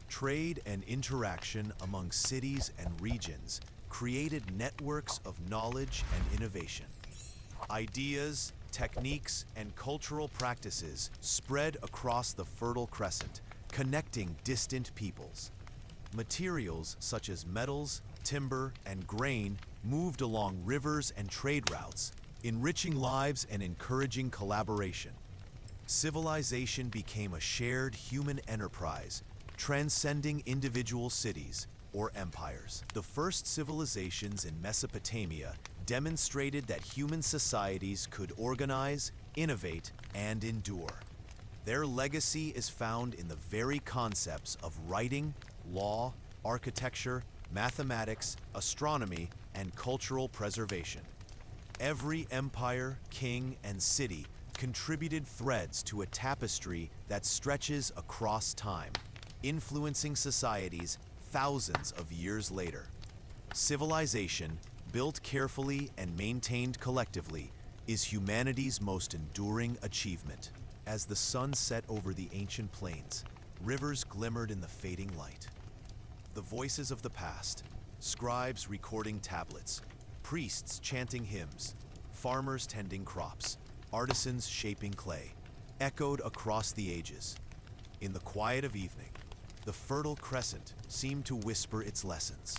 Trade and interaction among cities and regions created networks of knowledge and innovation. Ideas, techniques, and cultural practices spread across the Fertile Crescent, connecting distant peoples. Materials such as metals, timber, and grain moved along rivers and trade routes, enriching lives and encouraging collaboration. Civilization became a shared human enterprise, transcending individual cities or empires. The first civilizations in Mesopotamia demonstrated that human societies could organize, innovate, and endure. Their legacy is found in the very concepts of writing, law, architecture, mathematics, astronomy, and cultural preservation. Every empire, king, and city contributed threads to a tapestry that stretches across time, influencing societies thousands of years later. Civilization, built carefully and maintained collectively, is humanity's most enduring achievement. As the sun set over the ancient plains, rivers glimmered in the fading light. The voices of the past, scribes recording tablets, priests chanting hymns, farmers tending crops, artisans shaping clay, echoed across the ages. In the quiet of evening, the Fertile Crescent seemed to whisper its lessons.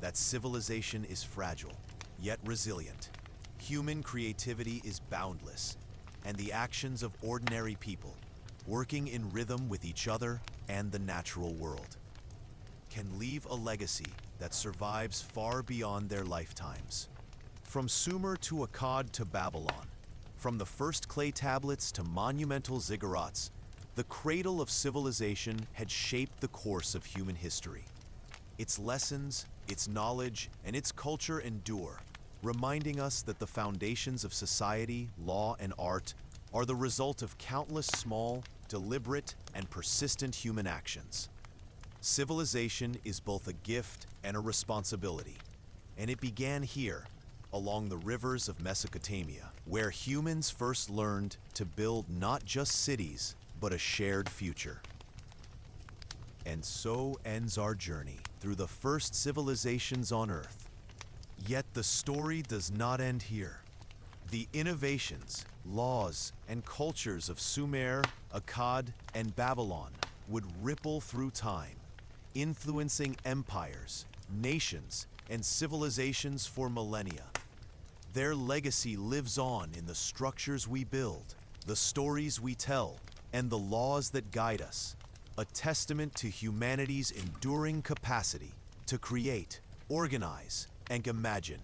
That civilization is fragile, yet resilient. Human creativity is boundless, and the actions of ordinary people, working in rhythm with each other and the natural world, can leave a legacy that survives far beyond their lifetimes. From Sumer to Akkad to Babylon, from the first clay tablets to monumental ziggurats, the cradle of civilization had shaped the course of human history. Its lessons, its knowledge, and its culture endure, reminding us that the foundations of society, law, and art are the result of countless small, deliberate, and persistent human actions. Civilization is both a gift and a responsibility, and it began here, along the rivers of Mesopotamia, where humans first learned to build not just cities, but a shared future. And so ends our journey through the first civilizations on Earth. Yet the story does not end here. The innovations, laws, and cultures of Sumer, Akkad, and Babylon would ripple through time, influencing empires, nations, and civilizations for millennia. Their legacy lives on in the structures we build, the stories we tell, and the laws that guide us, a testament to humanity's enduring capacity to create, organize, and imagine.